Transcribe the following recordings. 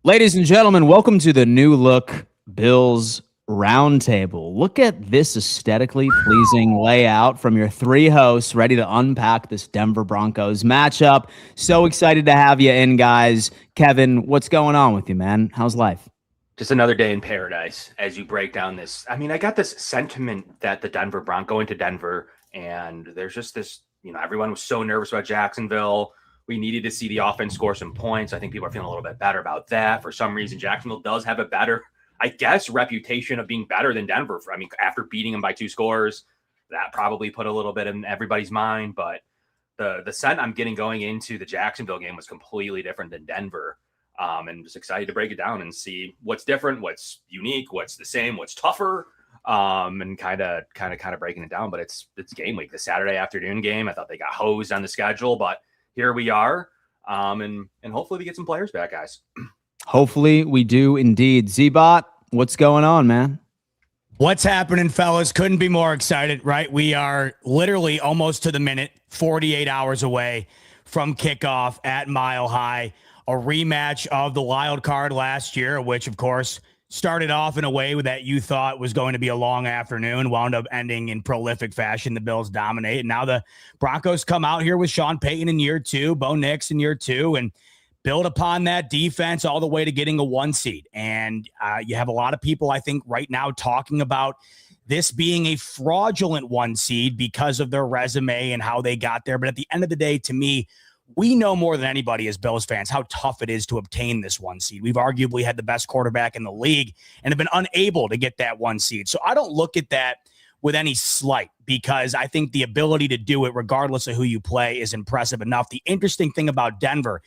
Ladies and gentlemen, welcome to the new look Bills Roundtable. Look at this aesthetically pleasing layout from your three hosts ready to unpack this Denver Broncos matchup. So excited to have you in, guys. Kevin, what's going on with you, man? How's life? Just another day in paradise as you break down this. I got this sentiment that the Denver Broncos going to Denver, and there's just this, everyone was so nervous about Jacksonville. We needed to see the offense score some points. I think people are feeling a little bit better about that. For some reason, Jacksonville does have a better, reputation of being better than Denver. After beating them by 2 scores, that probably put a little bit in everybody's mind. But the scent I'm getting going into the Jacksonville game was completely different than Denver. And just excited to break it down and see what's different, what's unique, what's the same, what's tougher, and kind of breaking it down. But it's game week, the Saturday afternoon game. I thought they got hosed on the schedule, but here we are, and hopefully we get some players back, guys. Hopefully we do indeed. Z-Bot, what's going on, man? What's happening, fellas? Couldn't be more excited, right? We are literally almost to the minute, 48 hours away from kickoff at Mile High. A rematch of the wild card last year, which, of course, started off in a way that you thought was going to be a long afternoon, wound up ending in prolific fashion. The Bills dominate. And now the Broncos come out here with Sean Payton in year 2, Bo Nix in year 2, and build upon that defense all the way to getting a 1 seed. And you have a lot of people, I think, right now talking about this being a fraudulent 1 seed because of their resume and how they got there. But at the end of the day, to me, we know more than anybody as Bills fans how tough it is to obtain this 1 seed. We've arguably had the best quarterback in the league and have been unable to get that 1 seed. So I don't look at that with any slight because I think the ability to do it regardless of who you play is impressive enough. The interesting thing about Denver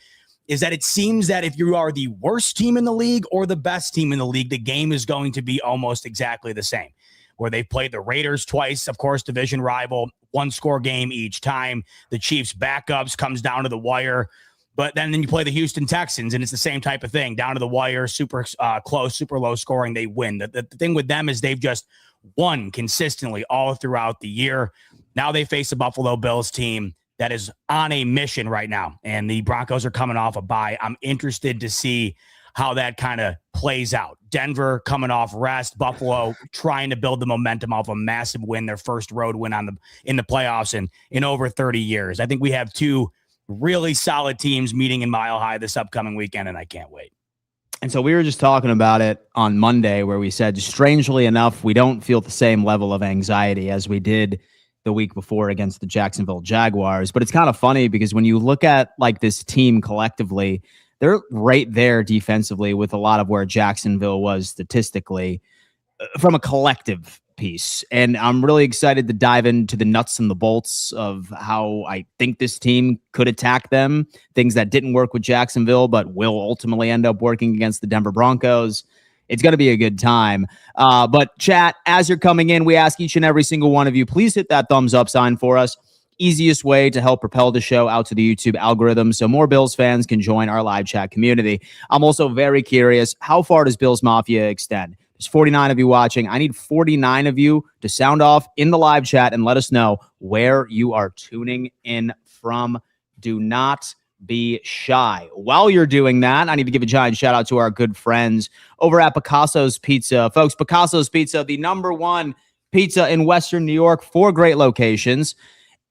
is that it seems that if you are the worst team in the league or the best team in the league, the game is going to be almost exactly the same. Where they've played the Raiders twice, of course, division rival, 1-score game each time. The Chiefs' backups comes down to the wire. But then you play the Houston Texans, and it's the same type of thing. Down to the wire, super close, super low scoring, they win. The thing with them is they've just won consistently all throughout the year. Now they face a Buffalo Bills team that is on a mission right now, and the Broncos are coming off a bye. I'm interested to see how that kind of plays out. Denver coming off rest, Buffalo trying to build the momentum off a massive win, their first road win in the playoffs in over 30 years. I think we have 2 really solid teams meeting in Mile High this upcoming weekend, and I can't wait. And so we were just talking about it on Monday where we said, strangely enough, we don't feel the same level of anxiety as we did the week before against the Jacksonville Jaguars. But it's kind of funny because when you look at like this team collectively, they're right there defensively with a lot of where Jacksonville was statistically from a collective piece. And I'm really excited to dive into the nuts and the bolts of how I think this team could attack them, things that didn't work with Jacksonville, but will ultimately end up working against the Denver Broncos. It's going to be a good time. But chat, as you're coming in, we ask each and every single one of you, please hit that thumbs up sign for us. Easiest way to help propel the show out to the YouTube algorithm so more Bills fans can join our live chat community. I'm also very curious, how far does Bills Mafia extend? There's 49 of you watching. I need 49 of you to sound off in the live chat and let us know where you are tuning in from. Do not be shy. While you're doing that, I need to give a giant shout out to our good friends over at Picasso's Pizza. Folks, Picasso's Pizza, the #1 pizza in Western New York, 4 great locations.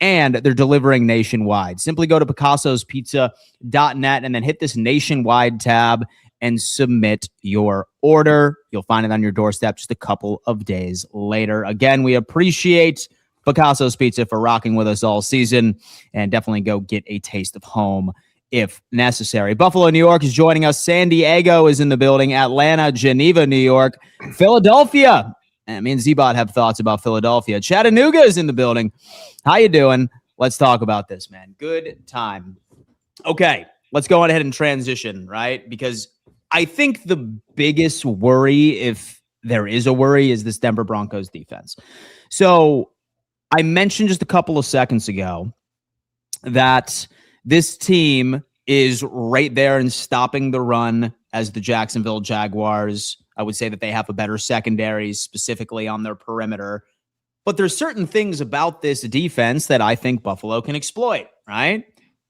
And they're delivering nationwide. Simply go to picassospizza.net and then hit this nationwide tab and submit your order. You'll find it on your doorstep just a couple of days later. Again, we appreciate Picasso's Pizza for rocking with us all season, and definitely go get a taste of home if necessary. Buffalo, New York is joining us. San Diego is in the building. Atlanta, Geneva, New York, Philadelphia. And me and Z-Bot have thoughts about Philadelphia. Chattanooga is in the building. How you doing? Let's talk about this, man. Good time. Okay, let's go on ahead and transition, right? Because I think the biggest worry, if there is a worry, is this Denver Broncos defense. So I mentioned just a couple of seconds ago that this team is right there in stopping the run as the Jacksonville Jaguars. I would say that they have a better secondary, specifically on their perimeter. But there's certain things about this defense that I think Buffalo can exploit, right?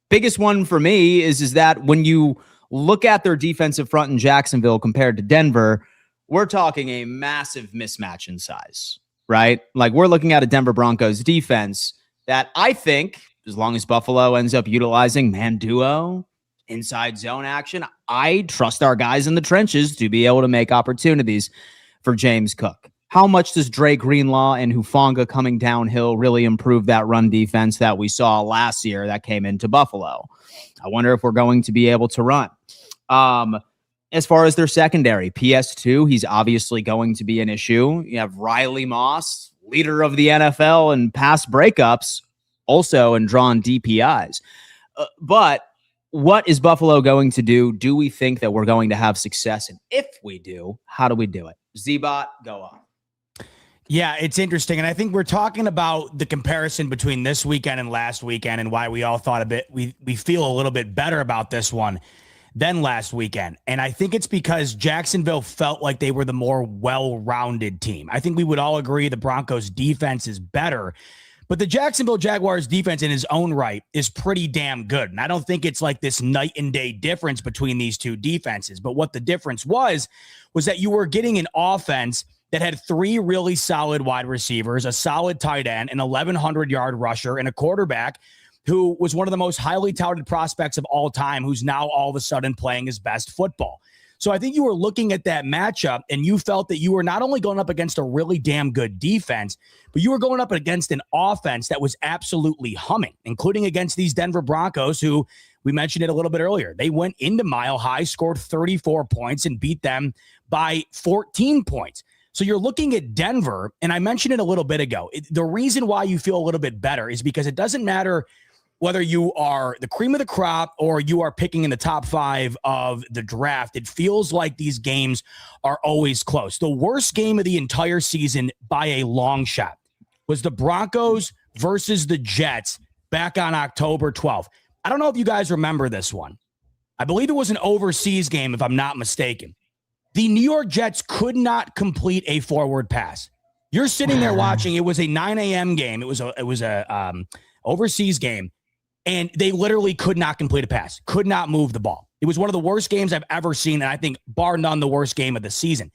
Biggest one for me is that when you look at their defensive front in Jacksonville compared to Denver, we're talking a massive mismatch in size, right? Like we're looking at a Denver Broncos defense that I think, as long as Buffalo ends up utilizing man duo, inside zone action, I trust our guys in the trenches to be able to make opportunities for James Cook. How much does Dre Greenlaw and Hufanga coming downhill really improve that run defense that we saw last year that came into Buffalo? I wonder if we're going to be able to run. As far as their secondary, PS2, he's obviously going to be an issue. You have Riley Moss, leader of the NFL in pass breakups, also and drawn DPIs. But what is Buffalo going to do? Do we think that we're going to have success? And if we do, how do we do it? Z-Bot, go on. Yeah, it's interesting. And I think we're talking about the comparison between this weekend and last weekend and why we all thought we feel a little bit better about this one than last weekend. And I think it's because Jacksonville felt like they were the more well-rounded team. I think we would all agree the Broncos defense is better, but the Jacksonville Jaguars defense in his own right is pretty damn good. And I don't think it's like this night and day difference between these two defenses. But what the difference was that you were getting an offense that had three really solid wide receivers, a solid tight end, an 1,100-yard rusher, and a quarterback who was one of the most highly touted prospects of all time, who's now all of a sudden playing his best football. So I think you were looking at that matchup and you felt that you were not only going up against a really damn good defense, but you were going up against an offense that was absolutely humming, including against these Denver Broncos, who we mentioned it a little bit earlier. They went into Mile High, scored 34 points, and beat them by 14 points. So you're looking at Denver, and I mentioned it a little bit ago. The reason why you feel a little bit better is because it doesn't matter whether you are the cream of the crop or you are picking in the top 5 of the draft. It feels like these games are always close. The worst game of the entire season by a long shot was the Broncos versus the Jets back on October 12th. I don't know if you guys remember this one. I believe it was an overseas game, if I'm not mistaken. The New York Jets could not complete a forward pass. You're sitting there watching. It was a 9 a.m. game. It was a overseas game, and they literally could not complete a pass, could not move the ball. It was one of the worst games I've ever seen, and I think bar none the worst game of the season.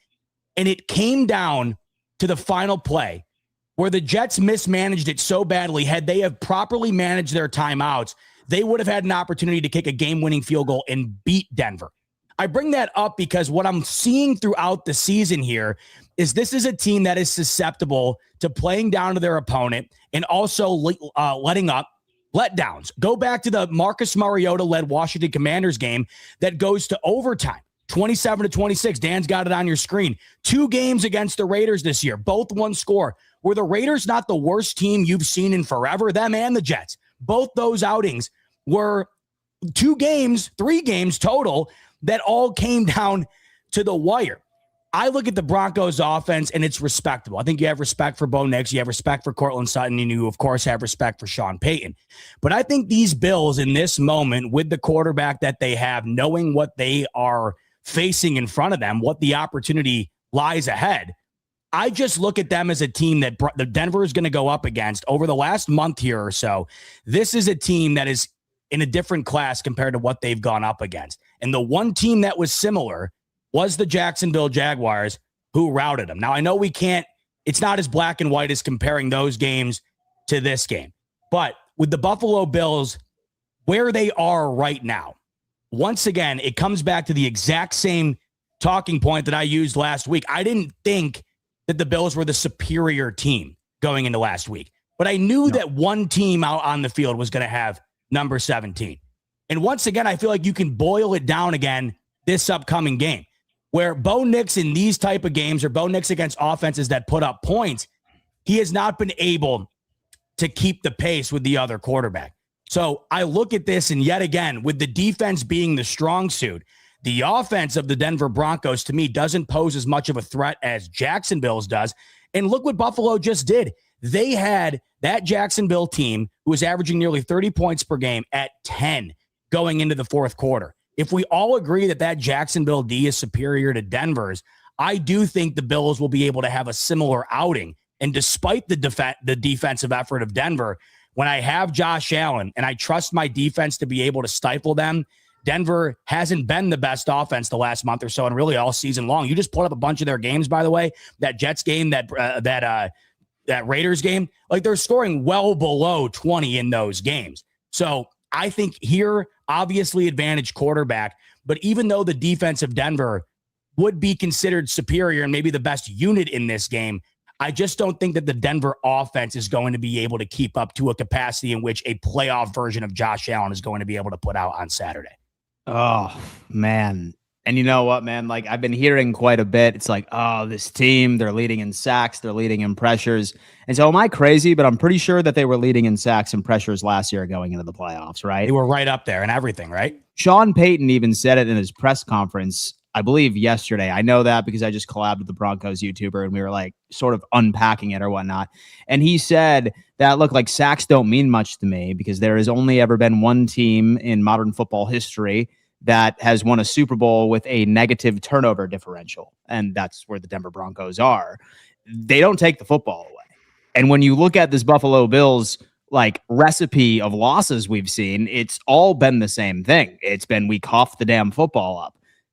And it came down to the final play where the Jets mismanaged it so badly. Had they have properly managed their timeouts, they would have had an opportunity to kick a game-winning field goal and beat Denver. I bring that up because what I'm seeing throughout the season here is this is a team that is susceptible to playing down to their opponent and also letting up letdowns. Go back to the Marcus Mariota-led Washington Commanders game that goes to overtime, 27-26. Dan's got it on your screen. 2 games against the Raiders this year, both one score. Were the Raiders not the worst team you've seen in forever? Them and the Jets. Both those outings were 3 games total that all came down to the wire. I look at the Broncos offense and it's respectable. I think you have respect for Bo Nix. You have respect for Cortland Sutton. And you, of course, have respect for Sean Payton. But I think these Bills in this moment with the quarterback that they have, knowing what they are facing in front of them, what the opportunity lies ahead, I just look at them as a team that the Denver is going to go up against over the last month here or so. This is a team that is in a different class compared to what they've gone up against. And the one team that was similar was the Jacksonville Jaguars, who routed them. Now, I know it's not as black and white as comparing those games to this game. But with the Buffalo Bills, where they are right now, once again, it comes back to the exact same talking point that I used last week. I didn't think that the Bills were the superior team going into last week, but I knew that one team out on the field was going to have number 17. And once again, I feel like you can boil it down again this upcoming game, where Bo Nix in these type of games, or Bo Nix against offenses that put up points, he has not been able to keep the pace with the other quarterback. So I look at this, and yet again, with the defense being the strong suit, the offense of the Denver Broncos, to me, doesn't pose as much of a threat as Jacksonville's does. And look what Buffalo just did. They had that Jacksonville team who was averaging nearly 30 points per game at 10 going into the fourth quarter. If we all agree that Jacksonville D is superior to Denver's, I do think the Bills will be able to have a similar outing. And despite the defensive effort of Denver, when I have Josh Allen and I trust my defense to be able to stifle them, Denver hasn't been the best offense the last month or so, and really all season long. You just pulled up a bunch of their games, by the way. That Jets game, that Raiders game, like they're scoring well below 20 in those games. So I think here, obviously advantage quarterback, but even though the defense of Denver would be considered superior and maybe the best unit in this game, I just don't think that the Denver offense is going to be able to keep up to a capacity in which a playoff version of Josh Allen is going to be able to put out on Saturday. Oh, man. And you know what, man? Like, I've been hearing quite a bit. It's like, oh, this team, they're leading in sacks, they're leading in pressures. And so am I crazy? But I'm pretty sure that they were leading in sacks and pressures last year going into the playoffs, right? They were right up there and everything, right? Sean Payton even said it in his press conference, I believe yesterday. I know that because I just collabed with the Broncos YouTuber and we were like sort of unpacking it or whatnot. And he said that, look, like sacks don't mean much to me because there has only ever been one team in modern football history that has won a Super Bowl with a negative turnover differential. And that's where the Denver Broncos are. They don't take the football away. And when you look at this Buffalo Bills like recipe of losses we've seen, it's all been the same thing. It's been we cough the damn football up.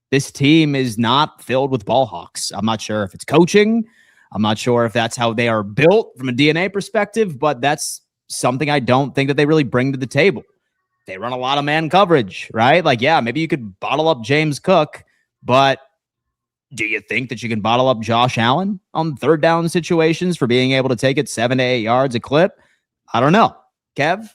This team is not filled with ball hawks. I'm not sure if it's coaching. I'm not sure if that's how they are built from a DNA perspective, but that's something I don't think that they really bring to the table. They run a lot of man coverage, right? Like, yeah, maybe you could bottle up James Cook, but do you think that you can bottle up Josh Allen on third down situations for being able to take it 7 to 8 yards a clip? I don't know. Kev,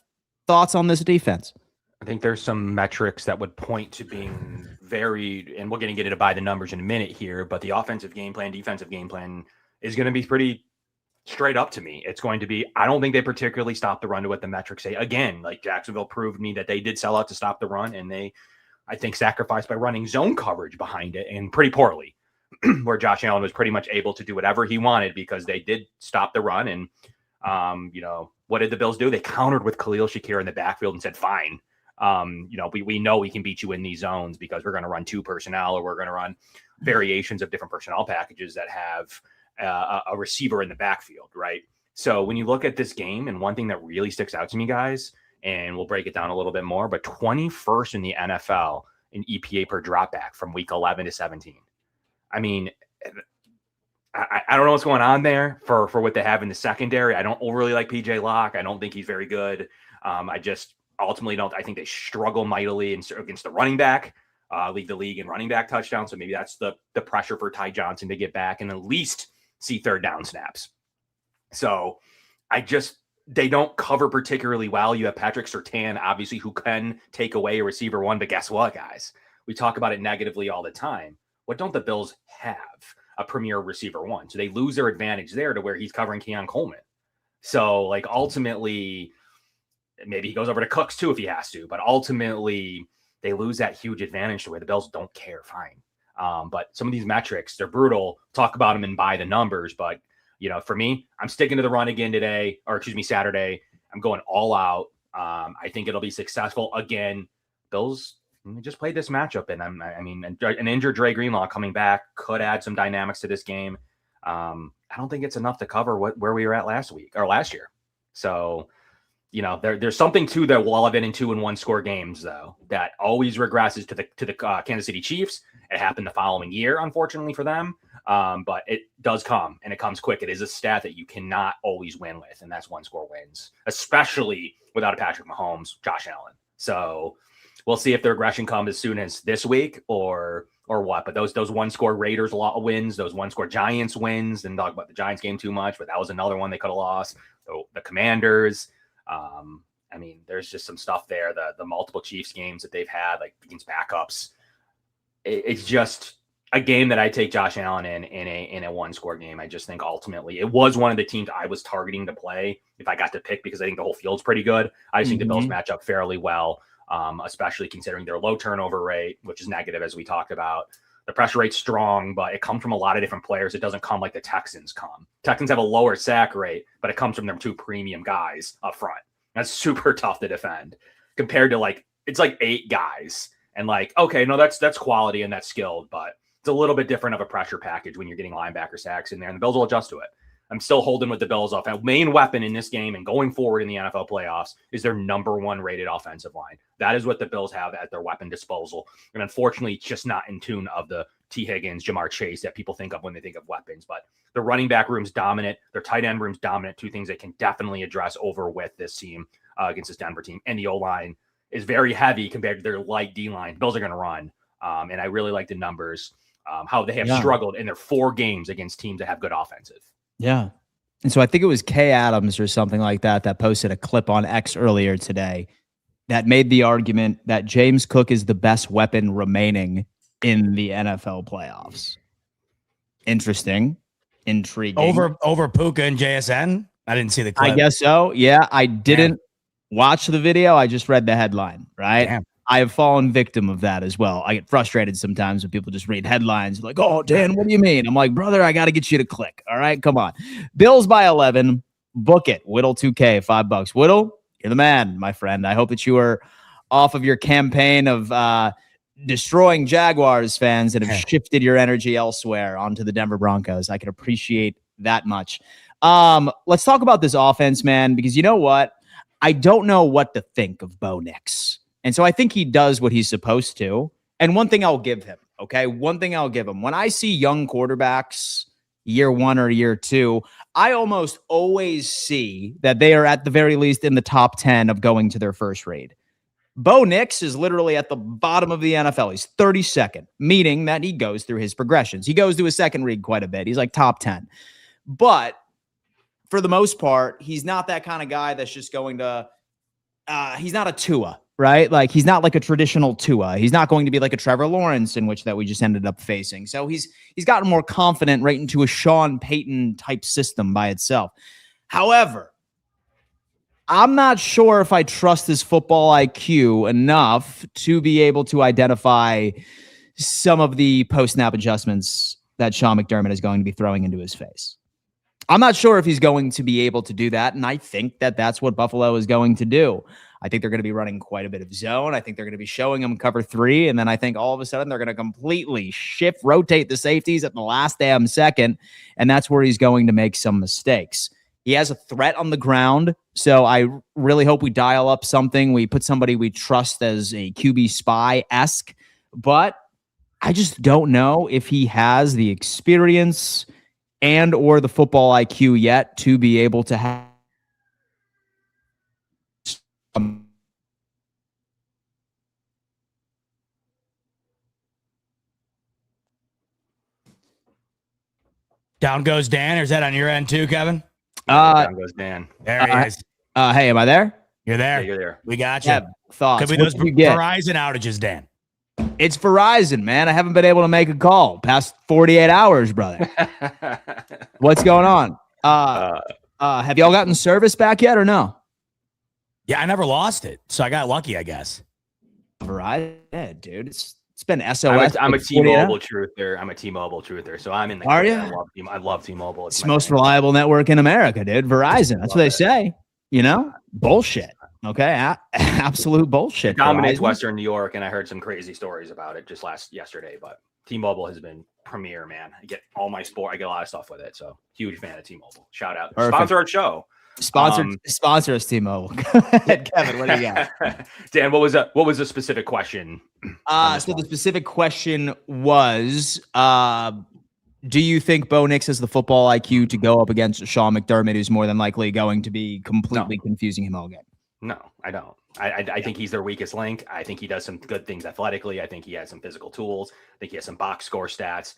thoughts on this defense? I think there's some metrics that would point to being very, and we're going to get into by the numbers in a minute here, but the offensive game plan, defensive game plan is going to be pretty straight up to me. It's going to be, I don't think they particularly stop the run to what the metrics say. Again, like Jacksonville proved me that they did sell out to stop the run, and they, I think, sacrificed by running zone coverage behind it and pretty poorly, where Josh Allen was pretty much able to do whatever he wanted because they did stop the run. And, what did the Bills do? They countered with Khalil Shakir in the backfield and said, fine. We know we can beat you in these zones because we're going to run two personnel or we're going to run variations of different personnel packages that have a receiver in the backfield, right? So when you look at this game, and one thing that really sticks out to me, guys, and we'll break it down a little bit more, but 21st in the NFL in EPA per dropback from week 11 to 17. I mean, I don't know what's going on there for what they have in the secondary. I don't overly like PJ Locke. I don't think he's very good. I just ultimately don't. I think they struggle mightily against the running back, lead the league in running back touchdowns. So maybe that's the pressure for Ty Johnson to get back and at least see third down snaps. So they don't cover particularly well. You have Patrick Surtain, obviously, who can take away a receiver one. But guess what, guys? We talk about it negatively all the time. What don't the Bills have? A premier receiver one. So they lose their advantage there to where he's covering Keon Coleman. So like ultimately, maybe he goes over to Cooks too if he has to, but ultimately they lose that huge advantage to where the Bills don't care. Fine. But some of these metrics, they're brutal. Talk about them and buy the numbers. But, for me, I'm sticking to the run again Saturday. I'm going all out. I think it'll be successful again. Bills just played this matchup, and an injured Dre Greenlaw coming back could add some dynamics to this game. I don't think it's enough to cover where we were at last year. So, there's something to the 11 and 2 and 1 score games though that always regresses to the Kansas City Chiefs. It happened the following year, unfortunately for them, but it does come and it comes quick. It is a stat that you cannot always win with, and that's 1 score wins, especially without a Patrick Mahomes, Josh Allen. So we'll see if the regression comes as soon as this week or what. But those 1 score Raiders wins, those 1 score Giants wins. Didn't talk about the Giants game too much, but that was another one they could have lost. The Commanders. There's just some stuff there. The multiple Chiefs games that they've had, like against backups. It's just a game that I take Josh Allen in a 1 score game. I just think ultimately it was one of the teams I was targeting to play if I got to pick because I think the whole field's pretty good. I just think the Bills match up fairly well. Especially considering their low turnover rate, which is negative, as we talked about. The pressure rate's strong, but it comes from a lot of different players. It doesn't come like the Texans come. Texans have a lower sack rate, but it comes from their 2 premium guys up front. That's super tough to defend compared to it's 8 guys. And okay, no, that's quality and that's skilled, but it's a little bit different of a pressure package when you're getting linebacker sacks in there, and the Bills will adjust to it. I'm still holding with the Bills offense. Main weapon in this game and going forward in the NFL playoffs is their number one rated offensive line. That is what the Bills have at their weapon disposal. And unfortunately, it's just not in tune of the T. Higgins, Jamar Chase that people think of when they think of weapons. But the running back room's dominant. Their tight end room's dominant. Two things they can definitely address over with this team against this Denver team. And the O-line is very heavy compared to their light D-line. Bills are going to run. And I really like the numbers, how they have struggled in their 4 games against teams that have good offensive. Yeah. And so I think it was Kay Adams or something like that posted a clip on X earlier today that made the argument that James Cook is the best weapon remaining in the NFL playoffs. Interesting. Intriguing. Over Puka and JSN? I didn't see the clip. I guess so. Yeah. I didn't watch the video. I just read the headline, right? Damn. I have fallen victim of that as well. I get frustrated sometimes when people just read headlines like, oh, Dan, what do you mean? I'm like, brother, I got to get you to click. All right, come on. Bills by 11. Book it. Whittle 2K, $5. Whittle, you're the man, my friend. I hope that you are off of your campaign of destroying Jaguars fans that have shifted your energy elsewhere onto the Denver Broncos. I can appreciate that much. Let's talk about this offense, man, because you know what? I don't know what to think of Bo Nix. And so I think he does what he's supposed to. And one thing I'll give him, okay? One thing I'll give him. When I see young quarterbacks, year 1 or year 2, I almost always see that they are at the very least in the top 10 of going to their first read. Bo Nix is literally at the bottom of the NFL. He's 32nd, meaning that he goes through his progressions. He goes to his second read quite a bit. He's like top 10. But for the most part, he's not that kind of guy that's just going to he's not a Tua, right? Like he's not like a traditional Tua. He's not going to be like a Trevor Lawrence in which that we just ended up facing. So he's gotten more confident right into a Sean Payton type system by itself. However, I'm not sure if I trust his football IQ enough to be able to identify some of the post-snap adjustments that Sean McDermott is going to be throwing into his face. I'm not sure if he's going to be able to do that, and I think that that's what Buffalo is going to do. I think they're going to be running quite a bit of zone. I think they're going to be showing him cover 3, and then I think all of a sudden they're going to completely rotate the safeties at the last damn second, and that's where he's going to make some mistakes. He has a threat on the ground, so I really hope we dial up something. We put somebody we trust as a QB spy-esque, but I just don't know if he has the experience and or the football IQ yet to be able to have Down goes Dan, or is that on your end too, Kevin? Down goes Dan. There he is. Hey, am I there? You're there. Yeah, you're there. We got you. Yeah, thoughts. Could be those Verizon outages, Dan. It's Verizon, man. I haven't been able to make a call past 48 hours, brother. What's going on? Have y'all gotten service back yet or no? Yeah, I never lost it, so I got lucky, I guess. Verizon, yeah, dude. It's been SOS. I'm a T-Mobile truther. I'm a T-Mobile truther, so I'm in the. Are you? I love T-Mobile. It's the most reliable network in America, dude. Verizon. That's what they say. You know, bullshit. Okay, absolute bullshit. It dominates Western New York, and I heard some crazy stories about it just yesterday. But T-Mobile has been premier, man. I get all my sport. I get a lot of stuff with it. So huge fan of T-Mobile. Shout out. Perfect. Sponsor our show. Sponsor us, T-Mobile. Go ahead, Kevin. What do you got? Dan, what was the specific question? So the specific question was, do you think Bo Nix has the football IQ to go up against Sean McDermott, who's more than likely going to be completely confusing him all game? No, I don't. I think he's their weakest link. I think he does some good things athletically. I think he has some physical tools. I think he has some box score stats.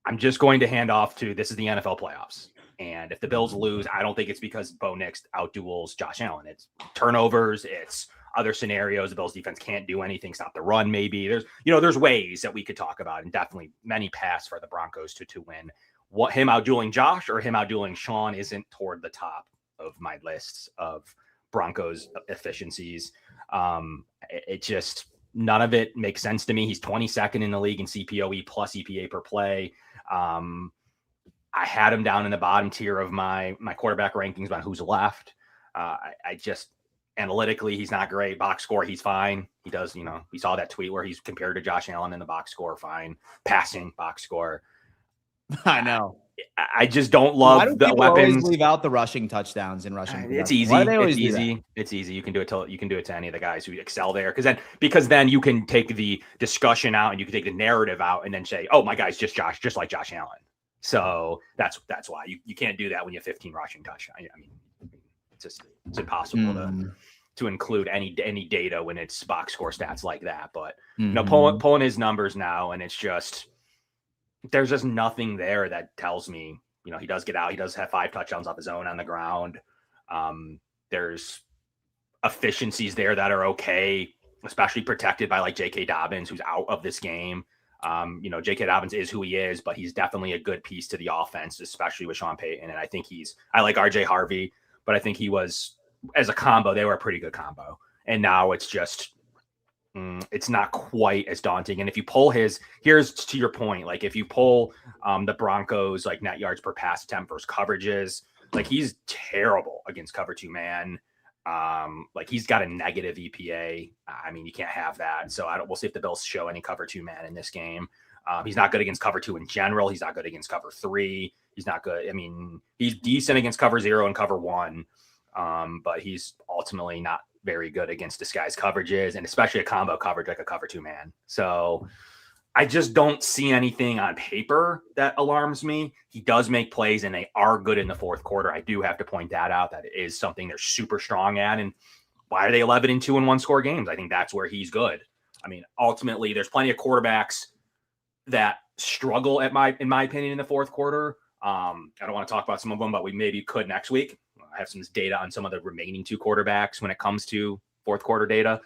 I'm just going to hand off to this is the NFL playoffs. And if the Bills lose, I don't think it's because Bo Nix outduels Josh Allen. It's turnovers. It's other scenarios. The Bills defense can't do anything, stop the run. Maybe there's ways that we could talk about, and definitely many paths for the Broncos to win. What him outdueling Josh or him outdueling Sean isn't toward the top of my lists of Broncos efficiencies. It just, none of it makes sense to me. He's 22nd in the league in CPOE plus EPA per play. I had him down in the bottom tier of my quarterback rankings on who's left. I just, analytically, he's not great. Box score, he's fine. He does, we saw that tweet where he's compared to Josh Allen in the box score, fine. Passing box score. I know. I just don't Why love do the people always weapons. leave out the rushing touchdowns and rushing? It's production? Why do easy. they It's always do that? easy. It's easy. You can do it to any of the guys who excel there, because then you can take the discussion out and you can take the narrative out and then say, oh, my guy's just like Josh Allen. So that's why you can't do that when you have 15 rushing touchdowns. I mean, it's impossible to include any data when it's box score stats like that. But pulling his numbers now, and it's just there's just nothing there that tells me, he does get out. He does have 5 touchdowns off his own on the ground. There's efficiencies there that are okay, especially protected by like J.K. Dobbins, who's out of this game. J.K. Dobbins is who he is, but he's definitely a good piece to the offense, especially with Sean Payton. And I think I like R.J. Harvey, but I think he was, as a combo, they were a pretty good combo. And now it's just, it's not quite as daunting. And if you pull here's to your point, like if you pull the Broncos, like net yards per pass attempt versus coverages, like he's terrible against cover 2 man. Like he's got a negative EPA. I mean, you can't have that. So we'll see if the Bills show any cover 2 man in this game. He's not good against cover 2 in general. He's not good against cover 3. He's not good. I mean, he's decent against cover 0 and cover 1. But he's ultimately not very good against disguised coverages, and especially a combo coverage like a cover 2 man. So I just don't see anything on paper that alarms me. He does make plays, and they are good in the fourth quarter. I do have to point that out. That is something they're super strong at. And why are they 11-2 in 1-score games? I think that's where he's good. I mean, ultimately, there's plenty of quarterbacks that struggle in my opinion, in the fourth quarter. I don't want to talk about some of them, but we maybe could next week. I have some data on some of the remaining 2 quarterbacks when it comes to fourth quarter data,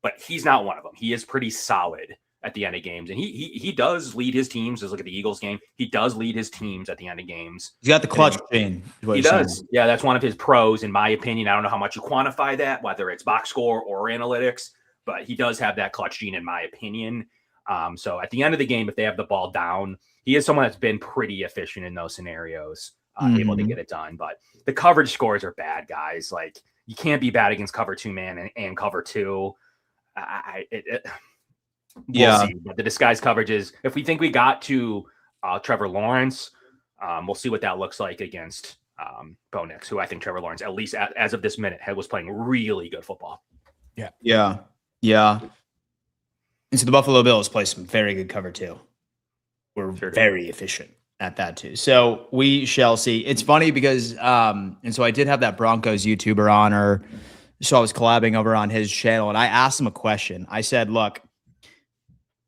but he's not one of them. He is pretty solid at the end of games, and he does lead his teams. Just look at the Eagles game. He does lead his teams at the end of games. He's got the clutch gene. He does. Yeah, that's one of his pros, in my opinion. I don't know how much you quantify that, whether it's box score or analytics, but he does have that clutch gene, in my opinion. So at the end of the game, if they have the ball down, he is someone that's been pretty efficient in those scenarios, able to get it done. But the coverage scores are bad, guys. Like, you can't be bad against cover 2 man and cover 2. We'll see. But the disguised coverages, if we think we got to Trevor Lawrence, we'll see what that looks like against Bo Nix, who I think Trevor Lawrence, at least as of this minute, was playing really good football. Yeah. And so the Buffalo Bills play some very good cover 2. We're very efficient at that too. So we shall see. It's funny because, and so I did have that Broncos YouTuber on, so I was collabing over on his channel, and I asked him a question. I said, look,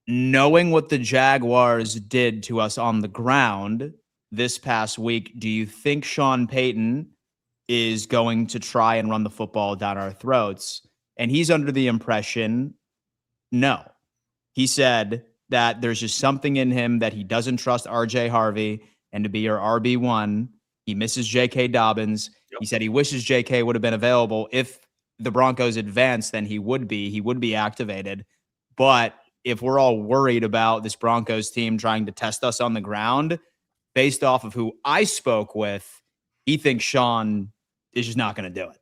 knowing what the Jaguars did to us on the ground this past week, do you think Sean Payton is going to try and run the football down our throats? And he's under the impression, no. He said that there's just something in him that he doesn't trust R.J. Harvey, and to be your RB1, he misses J.K. Dobbins. Yep. He said he wishes J.K. would have been available. If the Broncos advanced, then he would be activated. But if we're all worried about this Broncos team trying to test us on the ground, based off of who I spoke with, he thinks Sean is just not going to do it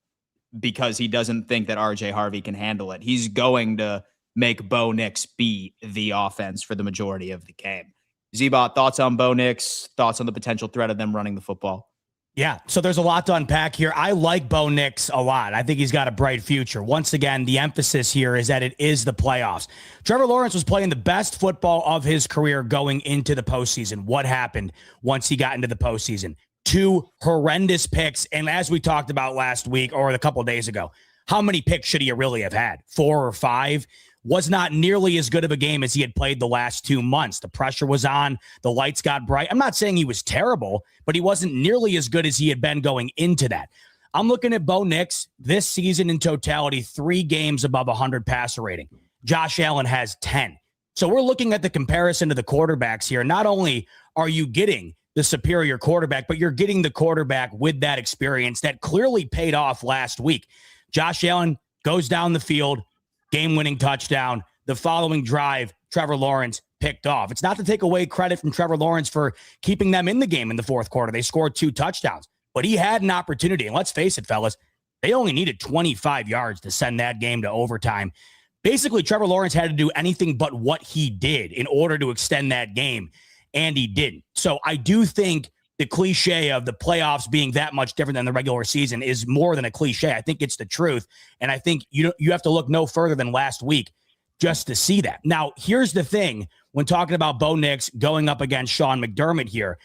because he doesn't think that R.J. Harvey can handle it. He's going to make Bo Nix be the offense for the majority of the game. Zebot, thoughts on Bo Nix? Thoughts on the potential threat of them running the football? Yeah, so there's a lot to unpack here. I like Bo Nix a lot. I think he's got a bright future. Once again, the emphasis here is that it is the playoffs. Trevor Lawrence was playing the best football of his career going into the postseason. What happened once he got into the postseason? 2 horrendous picks. And as we talked about last week or a couple of days ago, how many picks should he really have had? 4 or 5? Was not nearly as good of a game as he had played the last 2 months. The pressure was on. The lights got bright. I'm not saying he was terrible, but he wasn't nearly as good as he had been going into that. I'm looking at Bo Nix this season in totality, 3 games above 100 passer rating. Josh Allen has 10. So we're looking at the comparison to the quarterbacks here. Not only are you getting the superior quarterback, but you're getting the quarterback with that experience that clearly paid off last week. Josh Allen goes down the field, game-winning touchdown. The following drive, Trevor Lawrence picked off. It's not to take away credit from Trevor Lawrence for keeping them in the game in the fourth quarter. They scored 2 touchdowns, but he had an opportunity. And let's face it, fellas, they only needed 25 yards to send that game to overtime. Basically, Trevor Lawrence had to do anything but what he did in order to extend that game. and he didn't. So I do think the cliche of the playoffs being that much different than the regular season is more than a cliche. I think it's the truth. And I think you have to look no further than last week just to see that. Now, here's the thing when talking about Bo Nix going up against Sean McDermott here.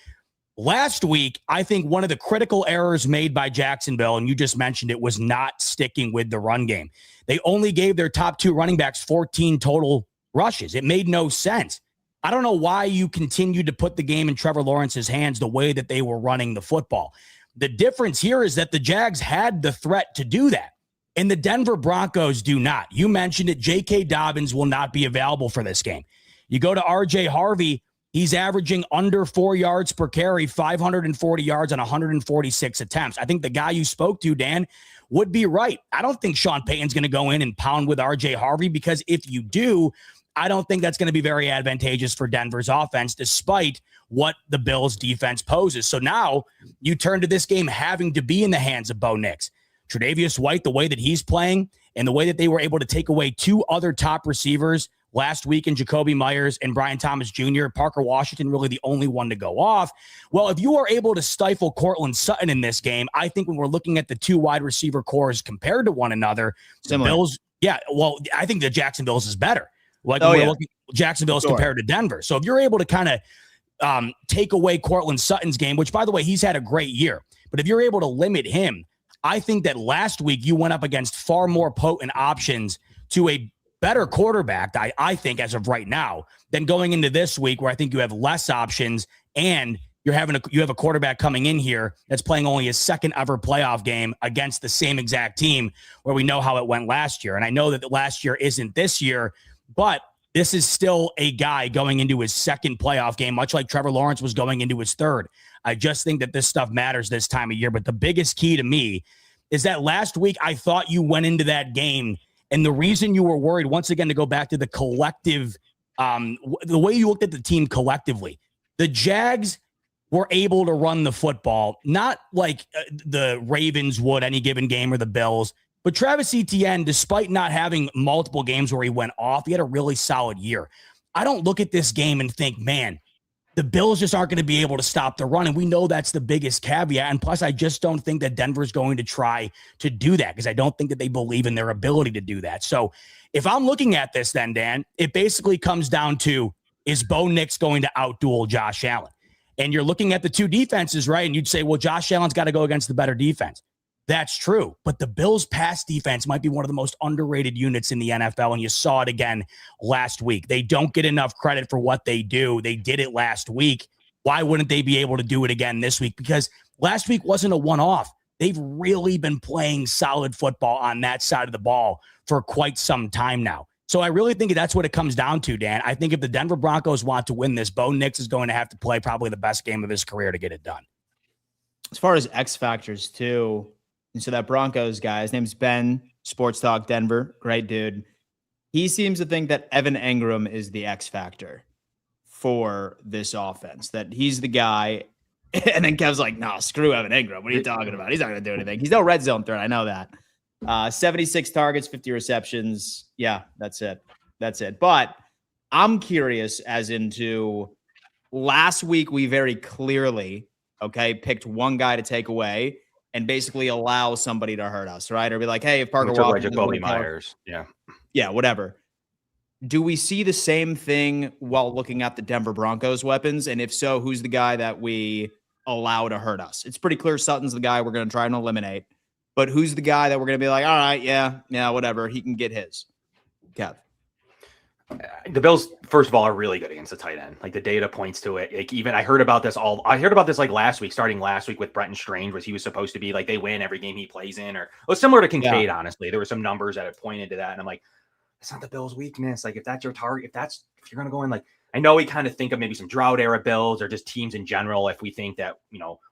Last week, I think one of the critical errors made by Jacksonville, and you just mentioned it, was not sticking with the run game. They only gave their top 2 running backs 14 total rushes. It made no sense. I don't know why you continued to put the game in Trevor Lawrence's hands the way that they were running the football. The difference here is that the Jags had the threat to do that, and the Denver Broncos do not. You mentioned it. J.K. Dobbins will not be available for this game. You go to R.J. Harvey. He's averaging under 4 yards per carry, 540 yards on 146 attempts. I think the guy you spoke to, Dan, would be right. I don't think Sean Payton's going to go in and pound with R.J. Harvey, because if you do, I don't think that's going to be very advantageous for Denver's offense, despite what the Bills' defense poses. So now you turn to this game having to be in the hands of Bo Nix. Tre'Davious White, the way that he's playing and the way that they were able to take away 2 other top receivers last week in Jacoby Myers and Brian Thomas Jr., Parker Washington really the only one to go off. Well, if you are able to stifle Cortland Sutton in this game, I think when we're looking at the 2 wide receiver cores compared to one another, Similar. the Bills, I think the Jacksonville's is better. Like we're looking Jacksonville's compared to Denver. So if you're able to kind of take away Cortland Sutton's game, which by the way, he's had a great year, but if you're able to limit him, I think that last week you went up against far more potent options to a better quarterback, I think, as of right now, than going into this week where I think you have less options and you have a quarterback coming in here that's playing only his second ever playoff game against the same exact team where we know how it went last year. And I know that last year isn't this year, but this is still a guy going into his second playoff game, much like Trevor Lawrence was going into his third. I just think that this stuff matters this time of year. But the biggest key to me is that last week I thought you went into that game, and the reason you were worried, once again, to go back to the collective, the way you looked at the team collectively, the Jags were able to run the football, not like the Ravens would any given game or the Bills. But Travis Etienne, despite not having multiple games where he went off, he had a really solid year. I don't look at this game and think, man, the Bills just aren't going to be able to stop the run. And we know that's the biggest caveat. And plus, I just don't think that Denver's going to try to do that, because I don't think that they believe in their ability to do that. So if I'm looking at this then, Dan, it basically comes down to, is Bo Nix going to outduel Josh Allen? And you're looking at the 2 defenses, right? And you'd say, well, Josh Allen's got to go against the better defense. That's true. But the Bills' pass defense might be one of the most underrated units in the NFL, and you saw it again last week. They don't get enough credit for what they do. They did it last week. Why wouldn't they be able to do it again this week? Because last week wasn't a one-off. They've really been playing solid football on that side of the ball for quite some time now. So I really think that's what it comes down to, Dan. I think if the Denver Broncos want to win this, Bo Nix is going to have to play probably the best game of his career to get it done. As far as X factors too, and so that Broncos guy, his name's Ben, Sports Talk Denver, great dude. He seems to think that Evan Engram is the X factor for this offense, that he's the guy. And then Kev's like, nah, screw Evan Engram. What are you talking about? He's not going to do anything. He's no red zone threat. I know that. 76 targets, 50 receptions. Yeah, that's it. That's it. But I'm curious as into last week, we very clearly, picked one guy to take away and basically allow somebody to hurt us, right? Or be like, hey, if Parker Washington, Jacoby Myers, yeah, whatever. Do we see the same thing while looking at the Denver Broncos weapons? And if so, who's the guy that we allow to hurt us? It's pretty clear Sutton's the guy we're going to try and eliminate, but who's the guy that we're going to be like, all right, yeah, whatever, he can get his? Kev. The Bills, first of all, are really good against the tight end. Like the data points to it. Like even I heard about this like last week, starting last week with Brenton Strange, was he was supposed to be like they win every game he plays in, or it was similar to Kincaid. Yeah. Honestly, there were some numbers that had pointed to that, and I'm like, it's not the Bills' weakness. Like if that's your target, if you're gonna go in, like I know we kind of think of maybe some drought era Bills or just teams in general. If we think that,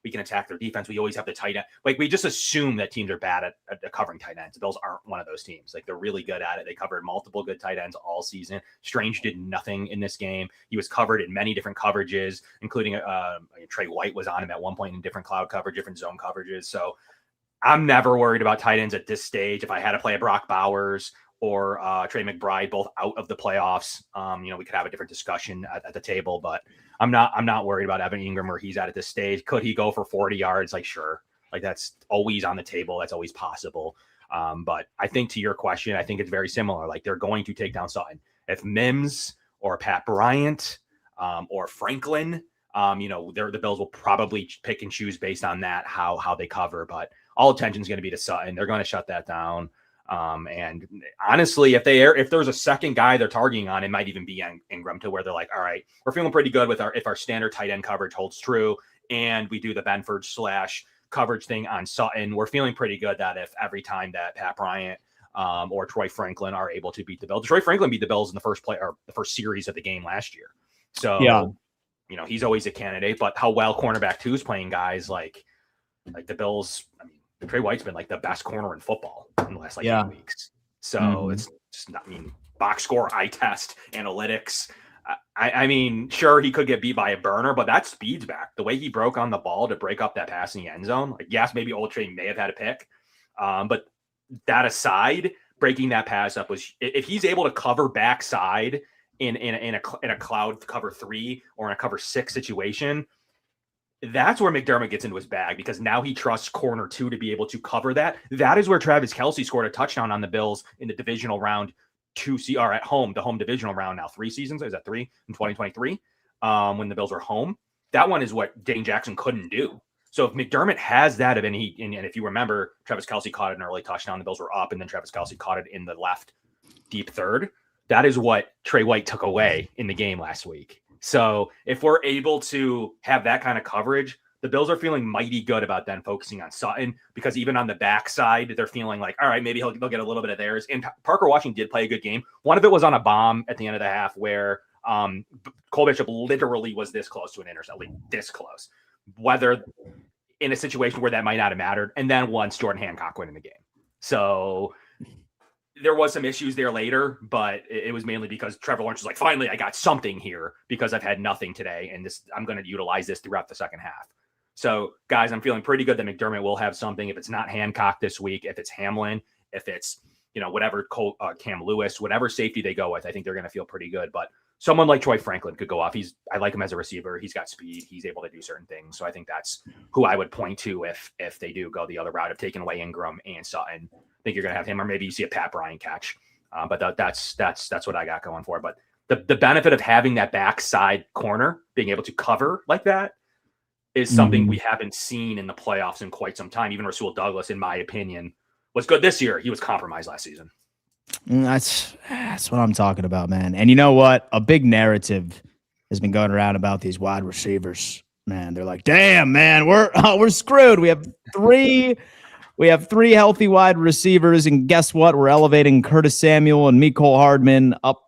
we can attack their defense, we always have the tight end. Like we just assume that teams are bad at covering tight ends. The Bills aren't one of those teams. Like they're really good at it. They covered multiple good tight ends all season. Strange did nothing in this game. He was covered in many different coverages, including Trey White was on him at one point in different cloud coverage, different zone coverages. So I'm never worried about tight ends at this stage. If I had to play a Brock Bowers or Trey McBride, both out of the playoffs, we could have a different discussion at the table, but I'm not worried about Evan Ingram where he's at this stage. Could he go for 40 yards? Like, sure. Like, that's always on the table. That's always possible. But I think to your question, I think it's very similar. Like, they're going to take down Sutton. If Mims or Pat Bryant or Franklin, the Bills will probably pick and choose based on that, how they cover. But all attention is going to be to Sutton. They're going to shut that down. And honestly, if there's a second guy they're targeting on, it might even be Ingram, to where they're like, all right, we're feeling pretty good if our standard tight end coverage holds true and we do the Benford / coverage thing on Sutton, we're feeling pretty good that if every time that Pat Bryant or Troy Franklin are able to beat the Bills. Troy Franklin beat the Bills in the first series of the game last year. So, yeah. He's always a candidate, but how well cornerback 2 is playing guys like the Bills. I mean, Trey White's been like the best corner in football in the last 8 weeks. So it's just not, box score, eye test, analytics. I mean, sure, he could get beat by a burner, but that speed's back. The way he broke on the ball to break up that pass in the end zone, like, yes, maybe Old Trey may have had a pick. But that aside, breaking that pass up was, if he's able to cover backside in a cloud cover 3 or in a cover 6 situation, that's where McDermott gets into his bag, because now he trusts corner 2 to be able to cover that. That is where Travis Kelce scored a touchdown on the Bills in the divisional round 2 CR at home, the home divisional round now 3 seasons. Is that 3 in 2023? When the Bills were home. That one is what Dane Jackson couldn't do. So if McDermott has that, and if you remember, Travis Kelce caught an early touchdown, the Bills were up, and then Travis Kelce caught it in the left deep third. That is what Trey White took away in the game last week. So if we're able to have that kind of coverage, the Bills are feeling mighty good about then focusing on Sutton, because even on the backside, they're feeling like, all right, maybe they'll get a little bit of theirs. And Parker Washington did play a good game. One of it was on a bomb at the end of the half where Cole Bishop literally was this close to an interception, this close. Whether in a situation where that might not have mattered. And then once Jordan Hancock went in the game. So there was some issues there later, but it was mainly because Trevor Lawrence was like, finally, I got something here because I've had nothing today. And I'm going to utilize this throughout the second half. So guys, I'm feeling pretty good that McDermott will have something. If it's not Hancock this week, if it's Hamlin, if it's, whatever Cam Lewis, whatever safety they go with, I think they're going to feel pretty good. But someone like Troy Franklin could go off. I like him as a receiver. He's got speed. He's able to do certain things. So I think that's who I would point to if they do go the other route of taking away Ingram and Sutton. I think you're going to have him, or maybe you see a Pat Bryant catch. But that's what I got going for. But the benefit of having that backside corner, being able to cover like that, is something we haven't seen in the playoffs in quite some time. Even Rasul Douglas, in my opinion, was good this year. He was compromised last season. That's what I'm talking about, man. And you know what? A big narrative has been going around about these wide receivers. Man, they're like, "Damn, man, we're screwed. We have three healthy wide receivers, and guess what? We're elevating Curtis Samuel and Mecole Hardman up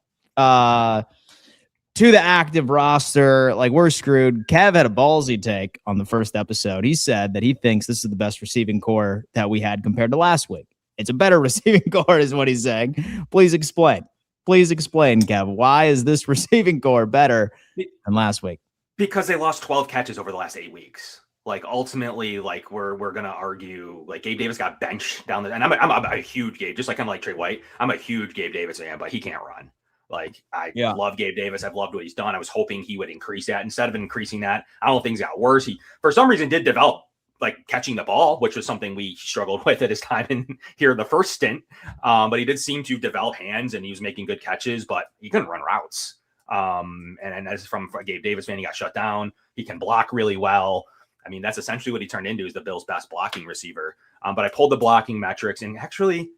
to the active roster. Like, we're screwed." Kev had a ballsy take on the first episode. He said that he thinks this is the best receiving core that we had compared to last week. It's a better receiving core, is what he's saying. Please explain, Kev. Why is this receiving core better than last week? Because they lost 12 catches over the last 8 weeks. Like, ultimately, like, we're gonna argue, like, Gabe Davis got benched down the, and I'm a huge Gabe, just like I'm like Trey White. I'm a huge Gabe Davis fan, but he can't run. Like, I love Gabe Davis. I've loved what he's done. I was hoping he would increase that. Instead of increasing that, I don't think things got worse. He, for some reason, did develop, like, catching the ball, which was something we struggled with at his time in here the first stint. But he did seem to develop hands, and he was making good catches, but he couldn't run routes. And as from a Gabe Davis fan, he got shut down. He can block really well. I mean, that's essentially what he turned into, is the Bills' best blocking receiver. But I pulled the blocking metrics, and actually,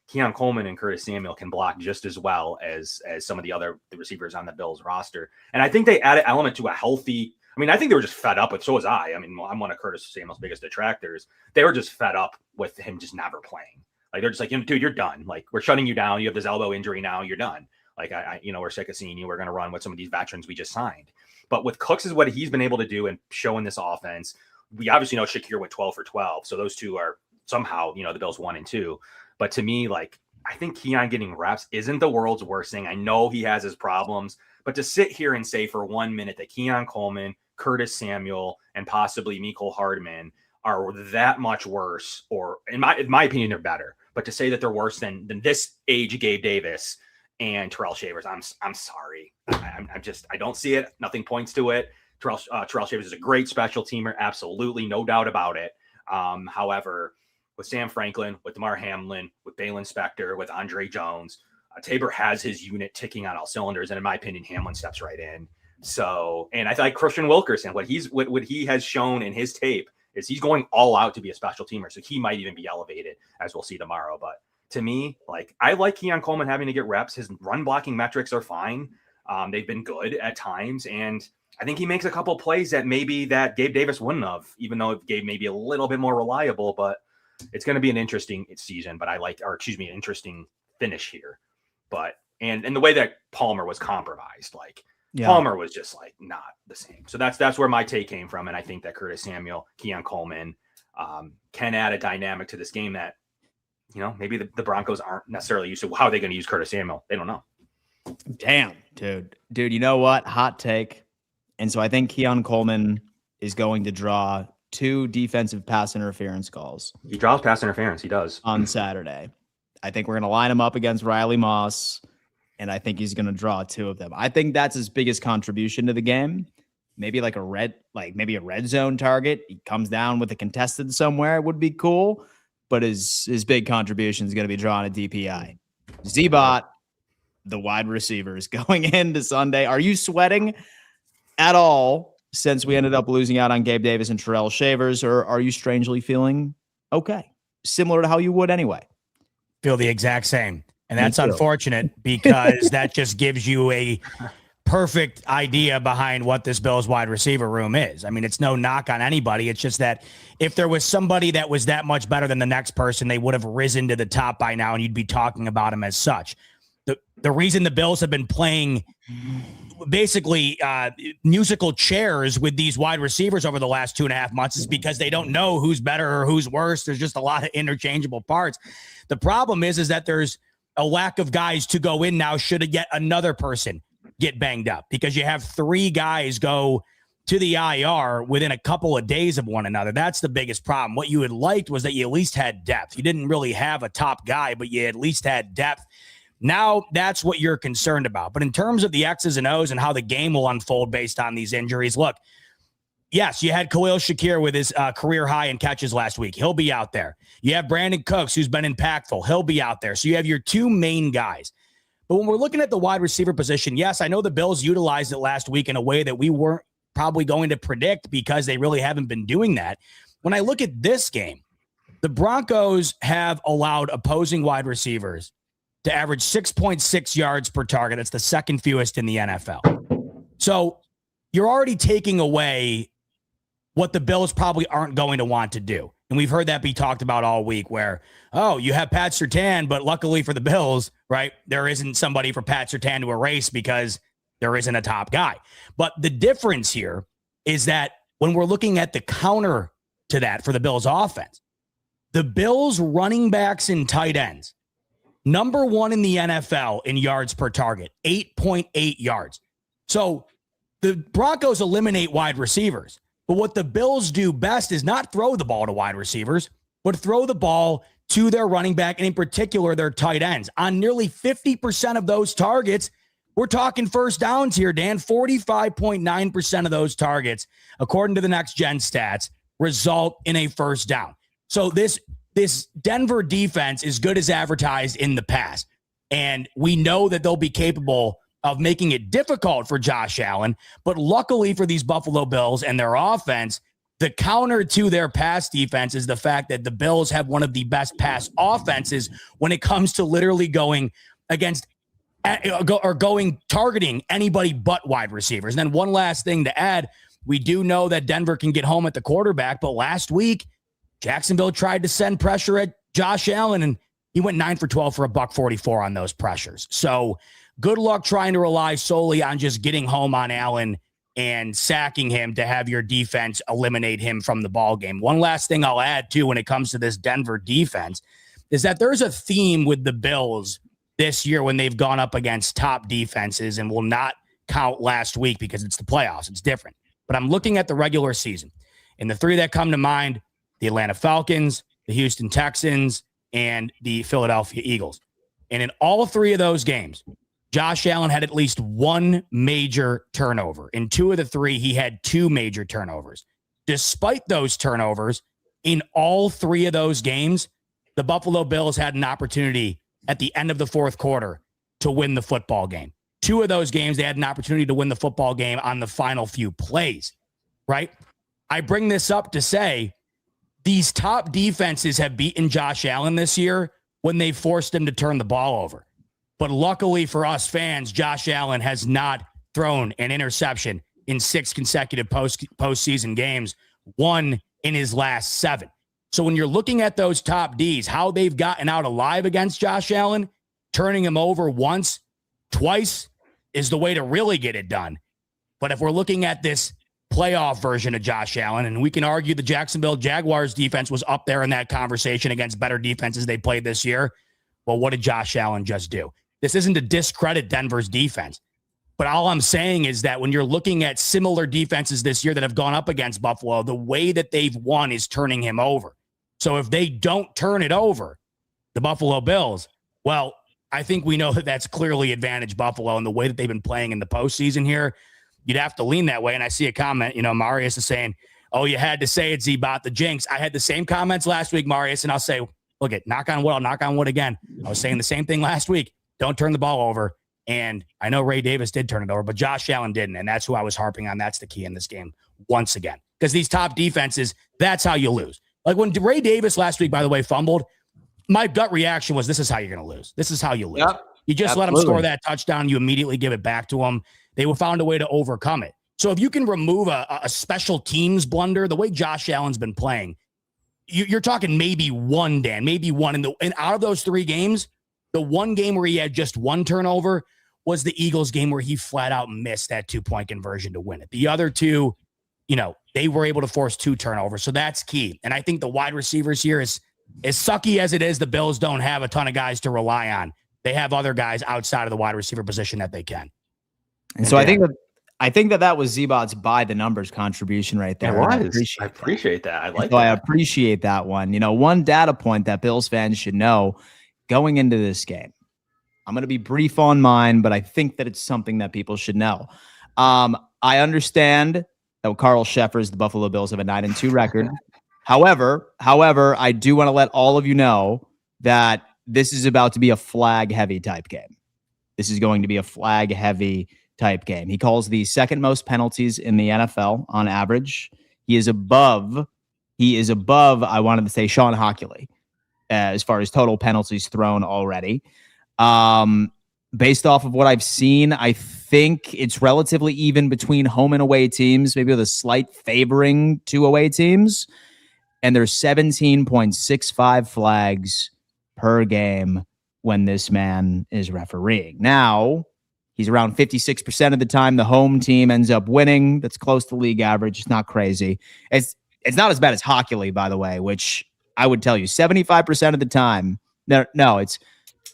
Keon Coleman and Curtis Samuel can block just as well as some of the receivers on the Bills roster. And I think they added element to a healthy. I mean, I think they were just fed up with. So was I. I mean, I'm one of Curtis Samuel's biggest detractors. They were just fed up with him just never playing. Like, they're just like, dude, you're done. Like, we're shutting you down. You have this elbow injury now. You're done. Like, we're sick of seeing you. We're going to run with some of these veterans we just signed. But with Cooks is what he's been able to do and showing this offense. We obviously know Shakir went 12 for 12. So those two are somehow, the Bills 1 and 2. But to me, like, I think Keon getting reps isn't the world's worst thing. I know he has his problems, but to sit here and say for 1 minute that Keon Coleman, Curtis Samuel, and possibly Mecole Hardman are that much worse, or in my opinion, they're better. But to say that they're worse than this age Gabe Davis and Terrell Shavers, I'm sorry. I don't see it. Nothing points to it. Terrell Shavers is a great special teamer. Absolutely. No doubt about it. However, with Sam Franklin, with DeMar Hamlin, with Balin Spector, with Andre Jones, Tabor has his unit ticking on all cylinders. And in my opinion, Hamlin steps right in. So, and I like Christian Wilkerson, what he has shown in his tape is he's going all out to be a special teamer. So he might even be elevated, as we'll see tomorrow. But to me, like, I like Keon Coleman having to get reps. His run blocking metrics are fine. They've been good at times. And I think he makes a couple plays that maybe that Gabe Davis wouldn't have, even though Gabe may be a little bit more reliable, but it's going to be an interesting season, but an interesting finish here. But, and the way that Palmer was compromised, like, Palmer was just like not the same. So that's where my take came from. And I think that Curtis Samuel, Keon Coleman can add a dynamic to this game that, maybe the Broncos aren't necessarily used to. How are they going to use Curtis Samuel? They don't know. Damn, dude, you know what? Hot take. And so I think Keon Coleman is going to draw 2 defensive pass interference calls. He draws pass interference. He does. On Saturday. I think we're going to line him up against Riley Moss. And I think he's going to draw 2 of them. I think that's his biggest contribution to the game. Maybe like a red zone target. He comes down with a contested somewhere. It would be cool. But his big contribution is going to be drawing a DPI. Z-Bot, the wide receivers going into Sunday. Are you sweating at all since we ended up losing out on Gabe Davis and Terrell Shavers? Or are you strangely feeling okay? Similar to how you would anyway. Feel the exact same. And that's unfortunate because that just gives you a perfect idea behind what this Bills wide receiver room is. I mean, it's no knock on anybody. It's just that if there was somebody that was that much better than the next person, they would have risen to the top by now and you'd be talking about him as such. The reason the Bills have been playing basically musical chairs with these wide receivers over the last 2.5 months is because they don't know who's better or who's worse. There's just a lot of interchangeable parts. The problem is that there's a lack of guys to go in now should yet another person get banged up because you have 3 guys go to the IR within a couple of days of one another. That's the biggest problem. What you had liked was that you at least had depth. You didn't really have a top guy, but you at least had depth. Now that's what you're concerned about. But in terms of the X's and O's and how the game will unfold based on these injuries, look, yes, you had Khalil Shakir with his career high in catches last week. He'll be out there. You have Brandon Cooks, who's been impactful. He'll be out there. So you have your 2 main guys. But when we're looking at the wide receiver position, yes, I know the Bills utilized it last week in a way that we weren't probably going to predict because they really haven't been doing that. When I look at this game, the Broncos have allowed opposing wide receivers to average 6.6 yards per target. That's the second fewest in the NFL. So you're already taking away what the Bills probably aren't going to want to do. And we've heard that be talked about all week where, you have Pat Surtain, but luckily for the Bills, right, there isn't somebody for Pat Surtain to erase because there isn't a top guy. But the difference here is that when we're looking at the counter to that for the Bills offense, the Bills running backs and tight ends, number 1 in the NFL in yards per target, 8.8 yards. So the Broncos eliminate wide receivers. But what the Bills do best is not throw the ball to wide receivers, but throw the ball to their running back, and in particular, their tight ends. On nearly 50% of those targets, we're talking first downs here, Dan. 45.9% of those targets, according to the Next Gen stats, result in a first down. So this Denver defense is good as advertised in the past. And we know that they'll be capable of making it difficult for Josh Allen. But luckily for these Buffalo Bills and their offense, the counter to their pass defense is the fact that the Bills have one of the best pass offenses when it comes to literally going against or targeting anybody but wide receivers. And then one last thing to add, we do know that Denver can get home at the quarterback, but last week, Jacksonville tried to send pressure at Josh Allen, and he went 9 for 12 for $144 on those pressures. So good luck trying to rely solely on just getting home on Allen and sacking him to have your defense eliminate him from the ball game. One last thing I'll add, too, when it comes to this Denver defense is that there's a theme with the Bills this year when they've gone up against top defenses, and will not count last week because it's the playoffs. It's different. But I'm looking at the regular season. And the 3 that come to mind, the Atlanta Falcons, the Houston Texans, and the Philadelphia Eagles. And in all three of those games, Josh Allen had at least one major turnover. In two of the three, he had two major turnovers. Despite those turnovers, in all three of those games, the Buffalo Bills had an opportunity at the end of the fourth quarter to win the football game. Two of those games, they had an opportunity to win the football game on the final few plays, right? I bring this up to say these top defenses have beaten Josh Allen this year when they forced him to turn the ball over. But luckily for us fans, Josh Allen has not thrown an interception in 6 consecutive postseason games, one in his last 7. So when you're looking at those top Ds, how they've gotten out alive against Josh Allen, turning him over once, twice is the way to really get it done. But if we're looking at this playoff version of Josh Allen, and we can argue the Jacksonville Jaguars defense was up there in that conversation against better defenses they played this year, well, what did Josh Allen just do? This isn't to discredit Denver's defense. But all I'm saying is that when you're looking at similar defenses this year that have gone up against Buffalo, the way that they've won is turning him over. So if they don't turn it over, the Buffalo Bills, well, I think we know that that's clearly advantage Buffalo and the way that they've been playing in the postseason here. You'd have to lean that way. And I see a comment, Marius is saying, oh, you had to say it, Z-Bot, the jinx. I had the same comments last week, Marius, and I'll say, look at knock on wood, I'll knock on wood again. I was saying the same thing last week. Don't turn the ball over. And I know Ray Davis did turn it over, but Josh Allen didn't. And that's who I was harping on. That's the key in this game once again. Because these top defenses, that's how you lose. Like when Ray Davis last week, by the way, fumbled, my gut reaction was, this is how you're going to lose. This is how you lose. Yep, you just absolutely. let him score that touchdown. You immediately give it back to him. They found a way to overcome it. So if you can remove a special teams blunder, the way Josh Allen's been playing, you're talking maybe one, Dan, maybe one. And out of those 3 games, the one game where he had just one turnover was the Eagles game where he flat out missed that 2-point conversion to win it. The other 2, they were able to force 2 turnovers. So that's key. And I think the wide receivers here is as sucky as it is, the Bills don't have a ton of guys to rely on. They have other guys outside of the wide receiver position that they can. And so I think that was Z-Bot's by the numbers contribution right there. It was. I appreciate that. I like that. I appreciate that one. One data point that Bills fans should know going into this game. I'm going to be brief on mine, but I think that it's something that people should know. I understand that Carl Sheffers, the Buffalo Bills, have a 9-2 record. However, I do want to let all of you know that this is about to be a flag-heavy type game. This is going to be a flag-heavy type game. He calls the second most penalties in the NFL on average. He is above, I wanted to say, Sean Hockley as far as total penalties thrown already. Based off of what I've seen, I think it's relatively even between home and away teams, maybe with a slight favoring to away teams. And there's 17.65 flags per game when this man is refereeing. Now, he's around 56% of the time the home team ends up winning. That's close to league average. It's not crazy. It's not as bad as Hockley, by the way, which I would tell you 75% of the time. No, it's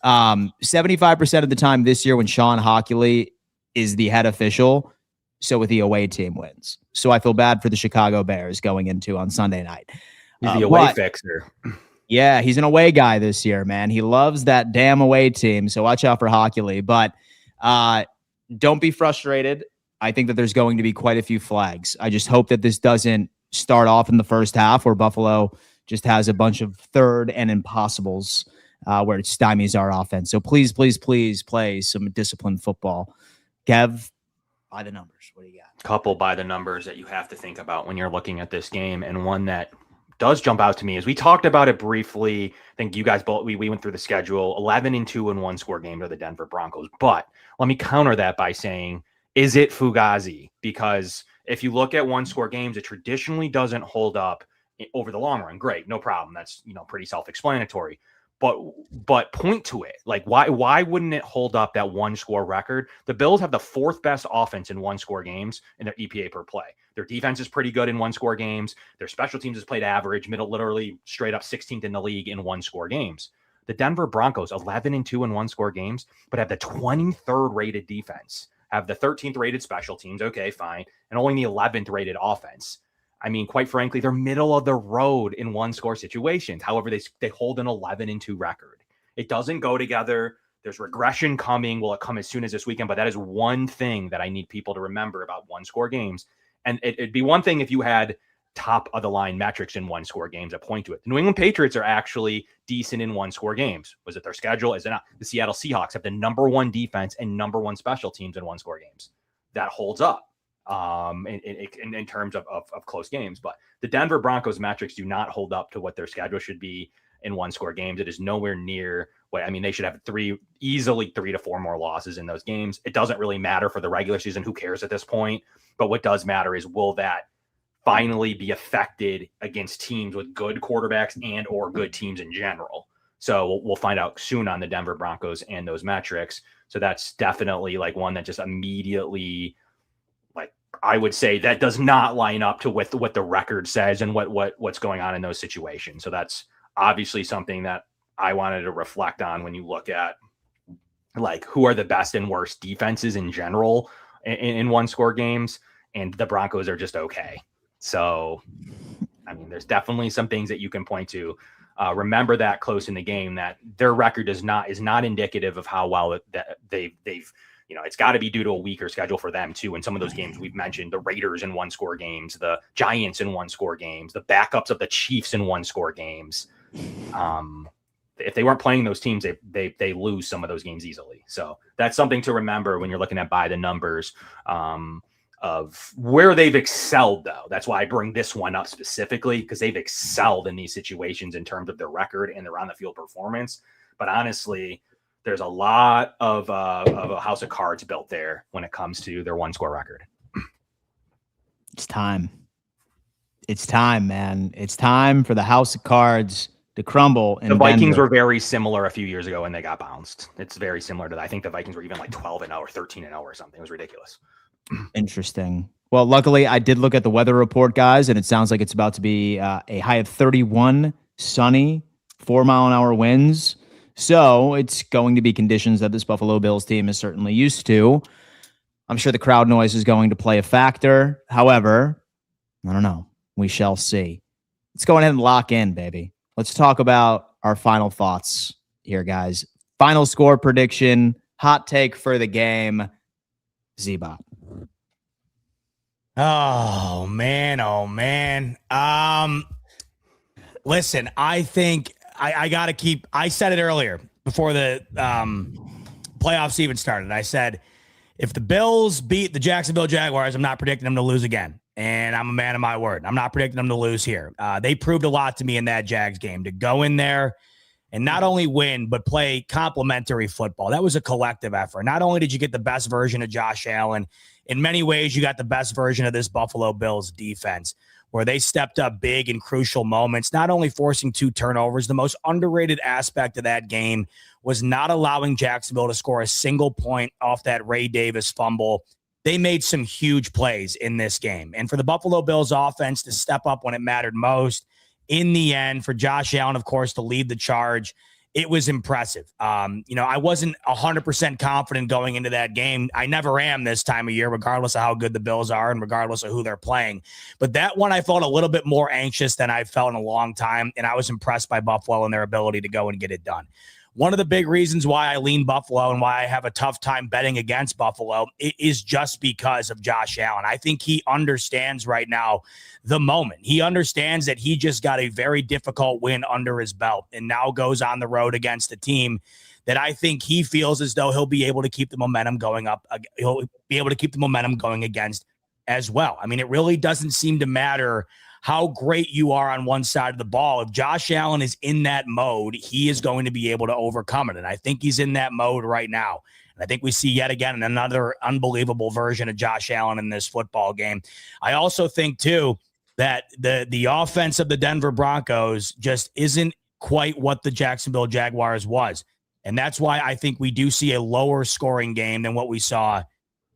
75% of the time this year when Sean Hockley is the head official. So with the away team wins. So I feel bad for the Chicago Bears going into on Sunday night. He's the away fixer. Yeah, he's an away guy this year, man. He loves that damn away team. So watch out for Hockley. But don't be frustrated. I think that there's going to be quite a few flags. I just hope that this doesn't start off in the first half where Buffalo just has a bunch of third and impossibles where it stymies our offense. So please, please, please play some disciplined football. Kev, by the numbers. What do you got? Couple by the numbers that you have to think about when you're looking at this game, and one that does jump out to me is we talked about it briefly. I think you guys both, we went through the schedule, 11-2 in one-score game to the Denver Broncos. But let me counter that by saying, is it Fugazi? Because if you look at one-score games, it traditionally doesn't hold up over the long run. Great, no problem. That's, pretty self-explanatory. But point to it. Like, why wouldn't it hold up that one-score record? The Bills have the 4th best offense in one-score games in their EPA per play. Their defense is pretty good in one-score games. Their special teams has played average, literally straight up 16th in the league in one-score games. The Denver Broncos, 11-2 in one-score games, but have the 23rd rated defense, have the 13th rated special teams. Okay, fine. And only the 11th rated offense. I mean, quite frankly, they're middle of the road in one-score situations. However, they hold an 11-2 record. It doesn't go together. There's regression coming. Will it come as soon as this weekend? But that is one thing that I need people to remember about one-score games. And it'd be one thing if you had top of the line metrics in one-score games that point to it. The New England Patriots are actually decent in one-score games. Was it their schedule? Is it not? The Seattle Seahawks have the number one defense and number one special teams in one-score games. That holds up. In terms of close games, but the Denver Broncos metrics do not hold up to what their schedule should be in one-score games. It is nowhere near what, I mean, they should have easily 3 to 4 more losses in those games. It doesn't really matter for the regular season. Who cares at this point? But what does matter is, will that finally be affected against teams with good quarterbacks and or good teams in general? So we'll find out soon on the Denver Broncos and those metrics. So that's definitely like one that just immediately, I would say that does not line up to what the record says and what's going on in those situations. So that's obviously something that I wanted to reflect on when you look at like who are the best and worst defenses in general in one-score games, and the Broncos are just okay. So, I mean, there's definitely some things that you can point to. Remember that close in the game that their record is not indicative of how well they've. It's got to be due to a weaker schedule for them too. In some of those games we've mentioned, the Raiders in one-score games, the Giants in one-score games, the backups of the Chiefs in one-score games. If they weren't playing those teams, they lose some of those games easily. So that's something to remember when you're looking at by the numbers of where they've excelled, though. That's why I bring this one up specifically, because they've excelled in these situations in terms of their record and their on-the-field performance. But honestly, there's a lot of a house of cards built there when it comes to their one-score record. It's time. It's time, man. It's time for the house of cards to crumble. The Vikings were very similar a few years ago when they got bounced. It's very similar to that. I think the Vikings were even like 12-0 or 13-0 or something. It was ridiculous. Interesting. Well, luckily, I did look at the weather report, guys, and it sounds like it's about to be a high of 31, sunny, 4-mile-an-hour winds. So it's going to be conditions that this Buffalo Bills team is certainly used to. I'm sure the crowd noise is going to play a factor. However, I don't know. We shall see. Let's go ahead and lock in, baby. Let's talk about our final thoughts here, guys. Final score prediction, hot take for the game. Z-Bot. Oh, man. Oh, man. Listen, I think I got to keep, I said it earlier before the playoffs even started. I said, if the Bills beat the Jacksonville Jaguars, I'm not predicting them to lose again. And I'm a man of my word. I'm not predicting them to lose here. They proved a lot to me in that Jags game, to go in there and not only win, but play complementary football. That was a collective effort. Not only did you get the best version of Josh Allen, in many ways, you got the best version of this Buffalo Bills defense, where they stepped up big in crucial moments, not only forcing 2 turnovers. The most underrated aspect of that game was not allowing Jacksonville to score a single point off that Ray Davis fumble. They made some huge plays in this game. And for the Buffalo Bills offense to step up when it mattered most, in the end, for Josh Allen, of course, to lead the charge, it was impressive. I wasn't 100% confident going into that game. I never am this time of year, regardless of how good the Bills are and regardless of who they're playing. But that one, I felt a little bit more anxious than I've felt in a long time, and I was impressed by Buffalo and their ability to go and get it done. One of the big reasons why I lean Buffalo and why I have a tough time betting against Buffalo is just because of Josh Allen. I think he understands right now the moment. He understands that he just got a very difficult win under his belt and now goes on the road against a team that I think he feels as though he'll be able to keep the momentum going up. He'll be able to keep the momentum going against as well. I mean, it really doesn't seem to matter how great you are on one side of the ball. If Josh Allen is in that mode, he is going to be able to overcome it. And I think he's in that mode right now. And I think we see yet again another unbelievable version of Josh Allen in this football game. I also think, too, that the offense of the Denver Broncos just isn't quite what the Jacksonville Jaguars was. And that's why I think we do see a lower scoring game than what we saw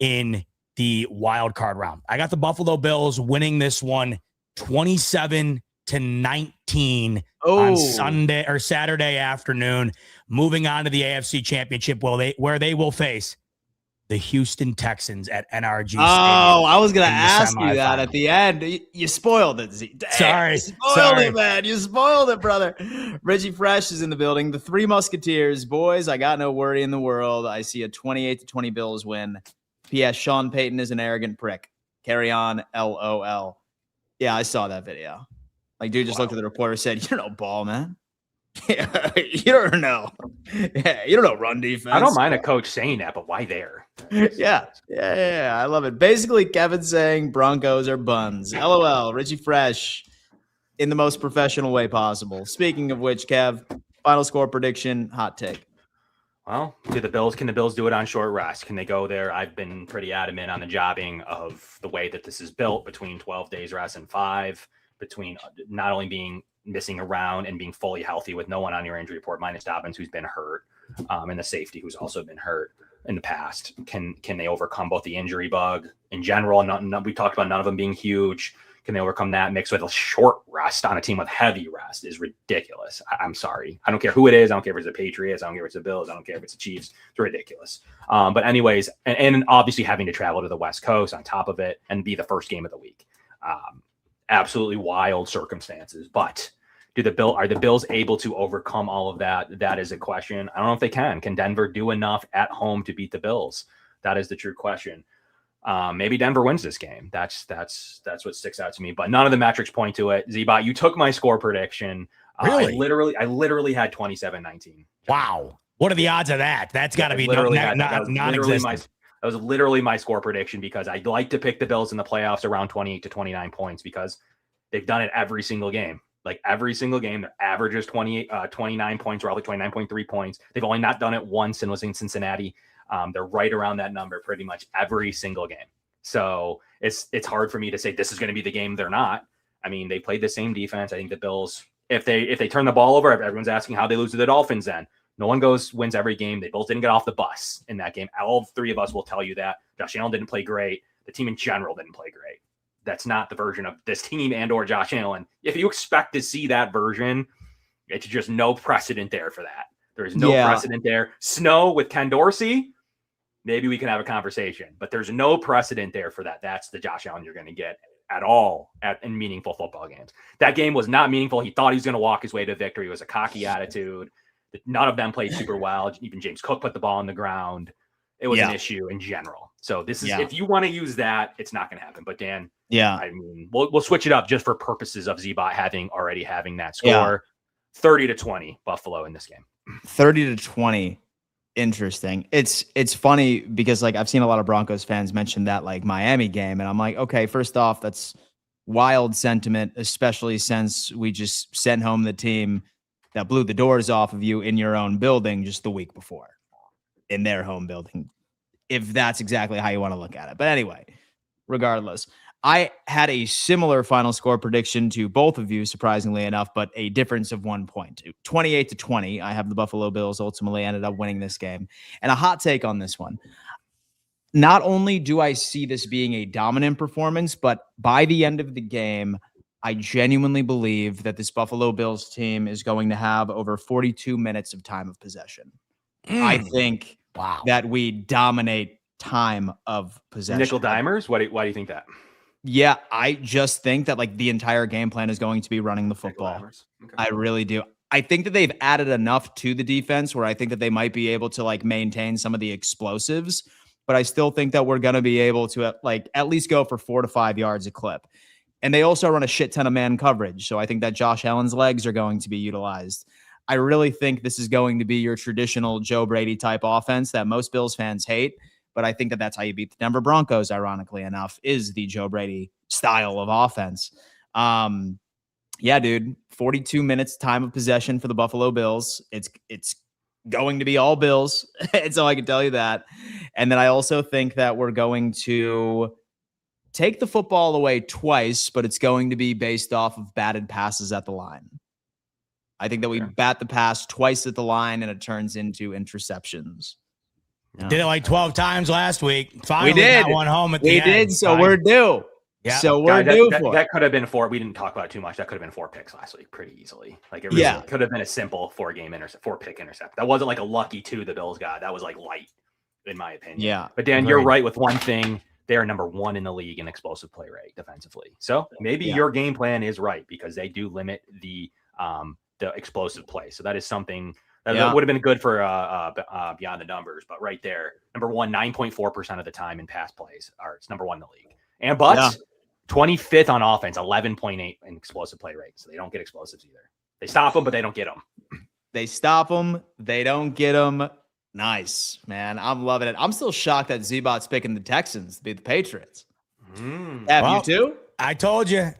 in the wild card round. I got the Buffalo Bills winning this one 27-19 on Sunday or Saturday afternoon, moving on to the AFC Championship where they will face the Houston Texans at NRG Stadium. Oh, I was going to ask you that at the end. You spoiled it, Z. Damn, Sorry. You spoiled it, man. You spoiled it, brother. Reggie Fresh is in the building. The Three Musketeers. Boys, I got no worry in the world. I see a 28-20 Bills win. P.S. Sean Payton is an arrogant prick. Carry on, LOL. Yeah, I saw that video. Like, dude just looked at the reporter, said, "You're no ball, man. Yeah, you don't know. Yeah, you don't know run defense." I don't mind a coach saying that, but why there? Yeah. I love it. Basically, Kevin saying Broncos are buns. LOL. Richie Fresh in the most professional way possible. Speaking of which, Kev, final score prediction, hot take. Well, can the Bills do it on short rest? Can they go there? I've been pretty adamant on the jobbing of the way that this is built between 12 days rest and 5, between not only being missing around and being fully healthy with no one on your injury report minus Dobbins, who's been hurt, and the safety who's also been hurt in the past. Can they overcome both the injury bug in general? We talked about none of them being huge. Can they overcome that mixed with a short rest on a team with heavy rest is ridiculous. I'm sorry. I don't care who it is. I don't care if it's the Patriots. I don't care if it's the Bills. I don't care if it's the Chiefs. It's ridiculous. But anyways, and obviously having to travel to the West Coast on top of it and be the first game of the week. Absolutely wild circumstances. But are the Bills able to overcome all of that? That is a question. I don't know if they can. Can Denver do enough at home to beat the Bills? That is the true question. Maybe Denver wins this game. That's what sticks out to me. But none of the metrics point to it. Z-Bot, you took my score prediction. Really? I literally had 27-19. Wow. What are the odds of that? That's got to be non-existent. That was literally my score prediction because I like to pick the Bills in the playoffs around 28 to 29 points because they've done it every single game. Like every single game, their average is 29 points, roughly 29.3 points. They've only not done it once and was in Cincinnati. They're right around that number pretty much every single game. So it's hard for me to say this is going to be the game. They're not. I mean, they played the same defense. I think the Bills, if they turn the ball over, everyone's asking how they lose to the Dolphins then. No one wins every game. They both didn't get off the bus in that game. All three of us will tell you that. Josh Allen didn't play great. The team in general didn't play great. That's not the version of this team and or Josh Allen. If you expect to see that version, it's just no precedent there for that. There is no precedent there. Snow with Ken Dorsey, maybe we can have a conversation, but there's no precedent there for that. That's the Josh Allen you're going to get at all in meaningful football games. That game was not meaningful. He thought he was going to walk his way to victory. It was a cocky attitude. None of them played super well. Even James Cook put the ball on the ground. It was an issue in general. So this is, if you want to use that, it's not going to happen. But Dan, I mean, we'll switch it up just for purposes of Z-Bot already having that score. 30-20 Buffalo in this game. 30-20. Interesting. It's funny because like I've seen a lot of Broncos fans mention that like Miami game, and I'm like, okay, first off, that's wild sentiment, especially since we just sent home the team that blew the doors off of you in your own building just the week before in their home building, if that's exactly how you want to look at it. But anyway, regardless, I had a similar final score prediction to both of you, surprisingly enough, but a difference of 1 point. 28-20. I have the Buffalo Bills ultimately ended up winning this game. And a hot take on this one. Not only do I see this being a dominant performance, but by the end of the game, I genuinely believe that this Buffalo Bills team is going to have over 42 minutes of time of possession. I think that we dominate time of possession. Nickel dimers? Why do you think that? Yeah, I just think that like the entire game plan is going to be running the football. Okay. I really do. I think that they've added enough to the defense where I think that they might be able to like maintain some of the explosives, but I still think that we're going to be able to like at least go for 4 to 5 yards a clip. And they also run a shit ton of man coverage. So I think that Josh Allen's legs are going to be utilized. I really think this is going to be your traditional Joe Brady type offense that most Bills fans hate. But I think that that's how you beat the Denver Broncos, ironically enough, is the Joe Brady style of offense. Yeah, dude, 42 minutes time of possession for the Buffalo Bills. It's going to be all Bills. And so I can tell you that. And then I also think that we're going to take the football away twice, but it's going to be based off of batted passes at the line. I think that we bat the pass twice at the line and it turns into interceptions. Yeah. Did it like 12 times last week. Finally, we did. Got one home at the end. We did, so we're due. Yeah. So we're due for that could have been 4. We didn't talk about it too much. That could have been 4 picks last week pretty easily. Like it could have been a simple 4 pick intercept. That wasn't like a lucky 2 the Bills got. That was like light. in my opinion. Yeah. But Dan, Agreed. you're right with one thing. They are number 1 in the league in explosive play rate defensively. So maybe your game plan is right because they do limit the explosive play. So that is something that would have been good for beyond the numbers. But right there, number 1, 9.4% of the time in pass plays it's number 1 in the league. And Butts, 25th on offense, 11.8 in explosive play rate. So they don't get explosives either. They stop them, but they don't get them. They stop them. They don't get them. Nice, man. I'm loving it. I'm still shocked that Z-Bot's picking the Texans to beat the Patriots. You too? I told you.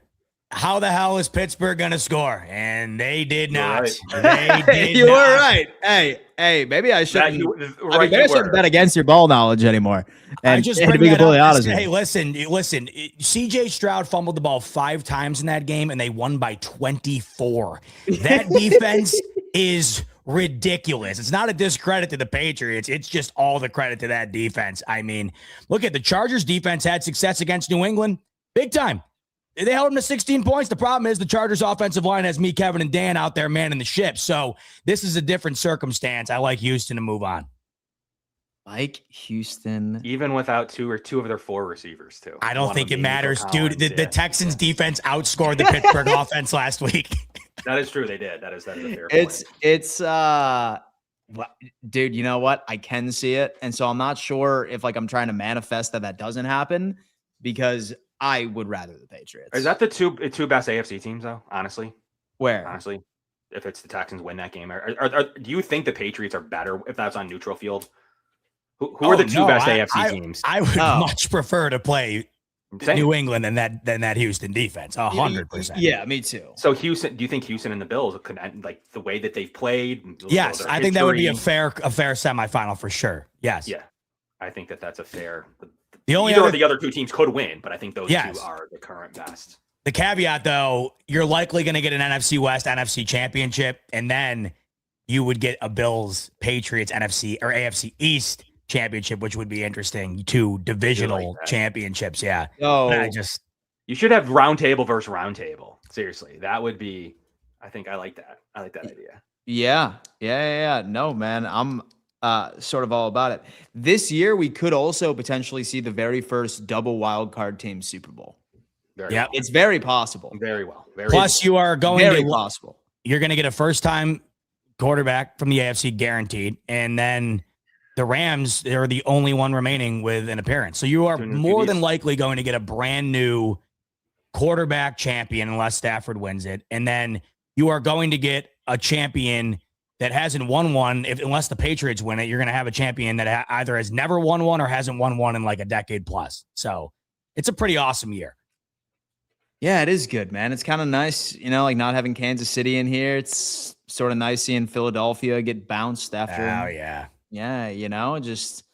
How the hell is Pittsburgh going to score? And they did not. Right. They did You not. were right. Hey, maybe I shouldn't. Maybe I shouldn't bet against your ball knowledge anymore. And I just to bring be that completely up. honest with Hey, you. listen. CJ Stroud fumbled the ball 5 times in that game, and they won by 24. That defense is ridiculous. It's not a discredit to the Patriots. It's just all the credit to that defense. I mean, look at the Chargers defense had success against New England. Big time. They held them to 16 points. The problem is the Chargers offensive line has me, Kevin, and Dan out there manning the ship. So this is a different circumstance. I like Houston to move on. Mike Houston. Even without two of their 4 receivers, too. I don't think it matters, dude. Collins, The Texans defense outscored the Pittsburgh offense last week. That is true. They did. That is a fair point. Dude, you know what? I can see it. And so I'm not sure if I'm trying to manifest that doesn't happen because I would rather the Patriots. Is that the two best AFC teams, though? Honestly, if it's the Texans win that game, do you think the Patriots are better if that's on neutral field? Who are the two best AFC teams? I would much prefer to play New England than that Houston defense. 100%. Yeah, me too. So Houston, do you think Houston and the Bills could like the way that they've played? Yes, I think that would be a fair semifinal for sure. Yes. Yeah, I think that's a fair. The other 2 teams could win, but I think those 2 are the current best. The caveat, though, you're likely going to get an NFC West, NFC championship, and then you would get a Bills, Patriots, NFC or AFC East championship, which would be interesting. 2 divisional championships. Yeah. Oh, you should have round table versus round table. Seriously, that would be. I think I like that. I like that idea. Yeah. No, man, I'm sort of all about it. This year, we could also potentially see the very first double wild card team Super Bowl. Yeah, it's very possible. Very well. Plus, you are going very possible. You're going to get a first-time quarterback from the AFC guaranteed, and then the Rams, they're the only one remaining with an appearance. So you are more than likely going to get a brand new quarterback champion unless Stafford wins it, and then you are going to get a champion that hasn't won one. Unless the Patriots win it, you're going to have a champion that either has never won one or hasn't won one in like a decade plus. So it's a pretty awesome year. Yeah, it is good, man. It's kind of nice, like not having Kansas City in here. It's sort of nice seeing Philadelphia get bounced after. Oh, yeah. Yeah, just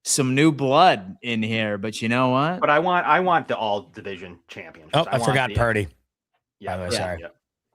some new blood in here. But you know what? But I want the all division championships. Oh, I forgot Purdy. Yeah, sorry.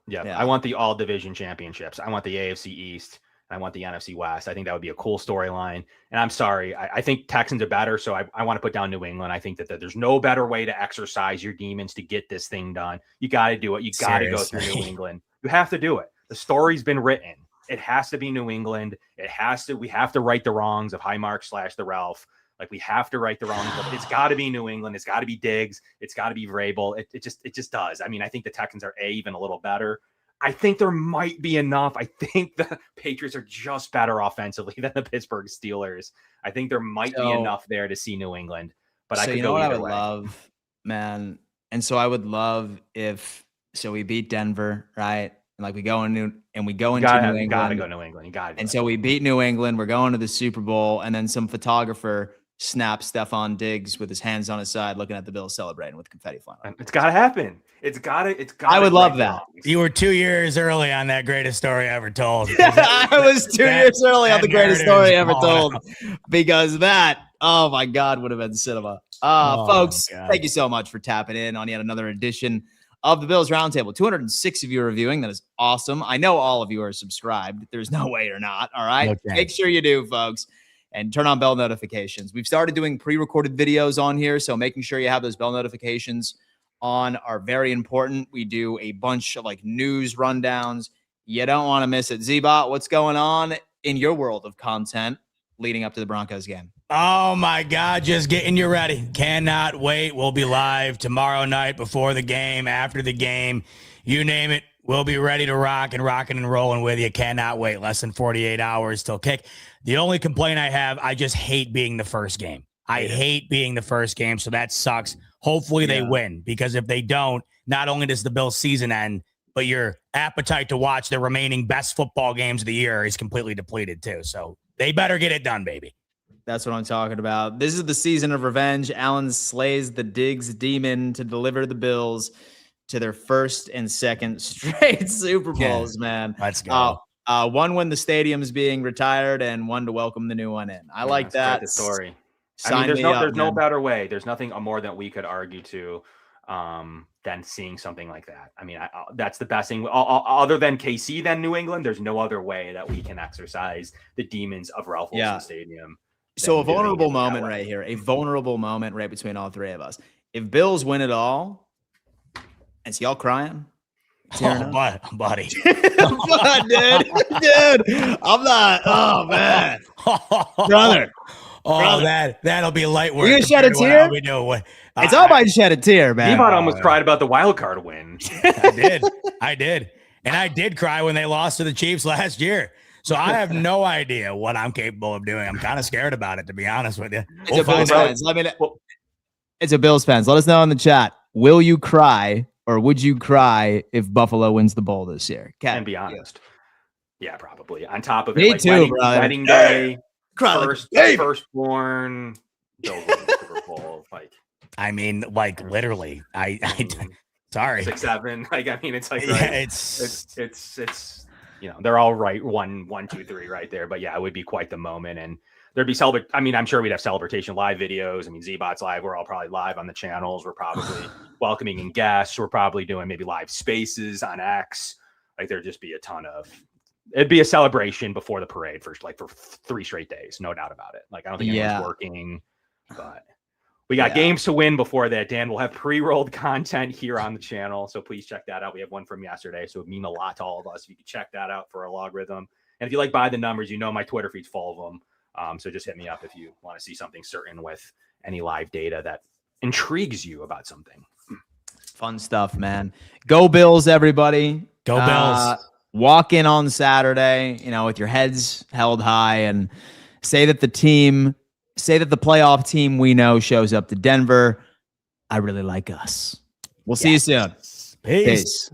Yeah. I want the all division championships. I want the AFC East. I want the NFC West. I think that would be a cool storyline. And I'm sorry, I think Texans are better, so I want to put down New England. I think that there's no better way to exercise your demons to get this thing done. You got to do it. You got to go through New England. You have to do it. The story's been written. It has to be New England. We have to right the wrongs of Highmark / the Ralph. Like we have to right the wrongs. But it's got to be New England. It's got to be Diggs. It's got to be Vrabel. It just does. I mean, I think the Texans are even a little better. I think there might be enough. I think the Patriots are just better offensively than the Pittsburgh Steelers. I think there might be enough there to see New England. But I could go either way. Love, man. And so I would love if we beat Denver, right? And we go into New England. Gotta go New England. You gotta. And so we beat New England. We're going to the Super Bowl, and then some photographer snaps Stephon Diggs with his hands on his side, looking at the Bills celebrating with confetti flying. It's gotta happen. It's gotta. I would love that. You were 2 years early on that greatest story ever told. I was 2 years early on the greatest story ever told because that, oh my God, would have been cinema. Folks, thank you so much for tapping in on yet another edition of the Bills Roundtable. 206 of you are reviewing. That is awesome. I know all of you are subscribed. There's no way you're not. All right. Okay. Make sure you do, folks. And turn on bell notifications. We've started doing pre-recorded videos on here, so making sure you have those bell notifications on are very important. We do a bunch of news rundowns. You don't want to miss it. Z-Bot, what's going on in your world of content leading up to the Broncos game? Oh my God, just getting you ready. Cannot wait. We'll be live tomorrow night before the game, after the game. You name it. We'll be ready to rock and rocking and rolling with you. Cannot wait. Less than 48 hours till kick. The only complaint I have, I just hate being the first game. I hate being the first game, so that sucks. Hopefully they win, because if they don't, not only does the Bills season end, but your appetite to watch the remaining best football games of the year is completely depleted too. So they better get it done, baby. That's what I'm talking about. This is the season of revenge. Allen slays the Diggs demon to deliver the Bills to their first and second straight Super Bowls, man. Let's go. One when the stadium's being retired and one to welcome the new one in. I like that. The story. Sign there's me no up, there's no man. better way. There's nothing more that we could argue to than seeing something like that. I mean, that's the best thing. Other than KC, than New England, there's no other way that we can exercise the demons of Ralph Wilson Stadium. So a vulnerable moment right here, a vulnerable moment right between all three of us. If Bills win it all, and see y'all crying, buddy. Come on, dude. I'm not. Oh man, brother. That'll be light work. You gonna shed a tear? It's all about shed a tear, man. Devon almost cried about the wild card win. I did, and I did cry when they lost to the Chiefs last year. So I have no idea what I'm capable of doing. I'm kind of scared about it, to be honest with you. It's a Bills fans. It's a Bills fans. Let us know in the chat. Will you cry, or would you cry if Buffalo wins the bowl this year? And be honest. Yeah, probably. On top of it, Me too, brother. wedding day, Cry firstborn, Bills win the Super Bowl. I mean, literally. Sorry. 6-7. I mean, it's like it's they're all right. 1, 2, 3 right there. But yeah, it would be quite the moment. And there'd be I mean, I'm sure we'd have celebration live videos. I mean, Z-Bot's live. We're all probably live on the channels. We're probably welcoming in guests. We're probably doing maybe live spaces on X. There'd just be a ton of, it'd be a celebration before the parade for 3 straight days. No doubt about it. I don't think anyone's working, but we got games to win before that. Dan, we'll have pre-rolled content here on the channel, so please check that out. We have one from yesterday, so it would mean a lot to all of us if you could check that out for our logarithm. And if you like by the numbers, my Twitter feed's full of them. So just hit me up if you want to see something certain with any live data that intrigues you about something. Fun stuff, man. Go Bills, everybody. Go Bills. Walk in on Saturday, with your heads held high, and say that the playoff team we know shows up to Denver. I really like us. We'll see you soon. Peace.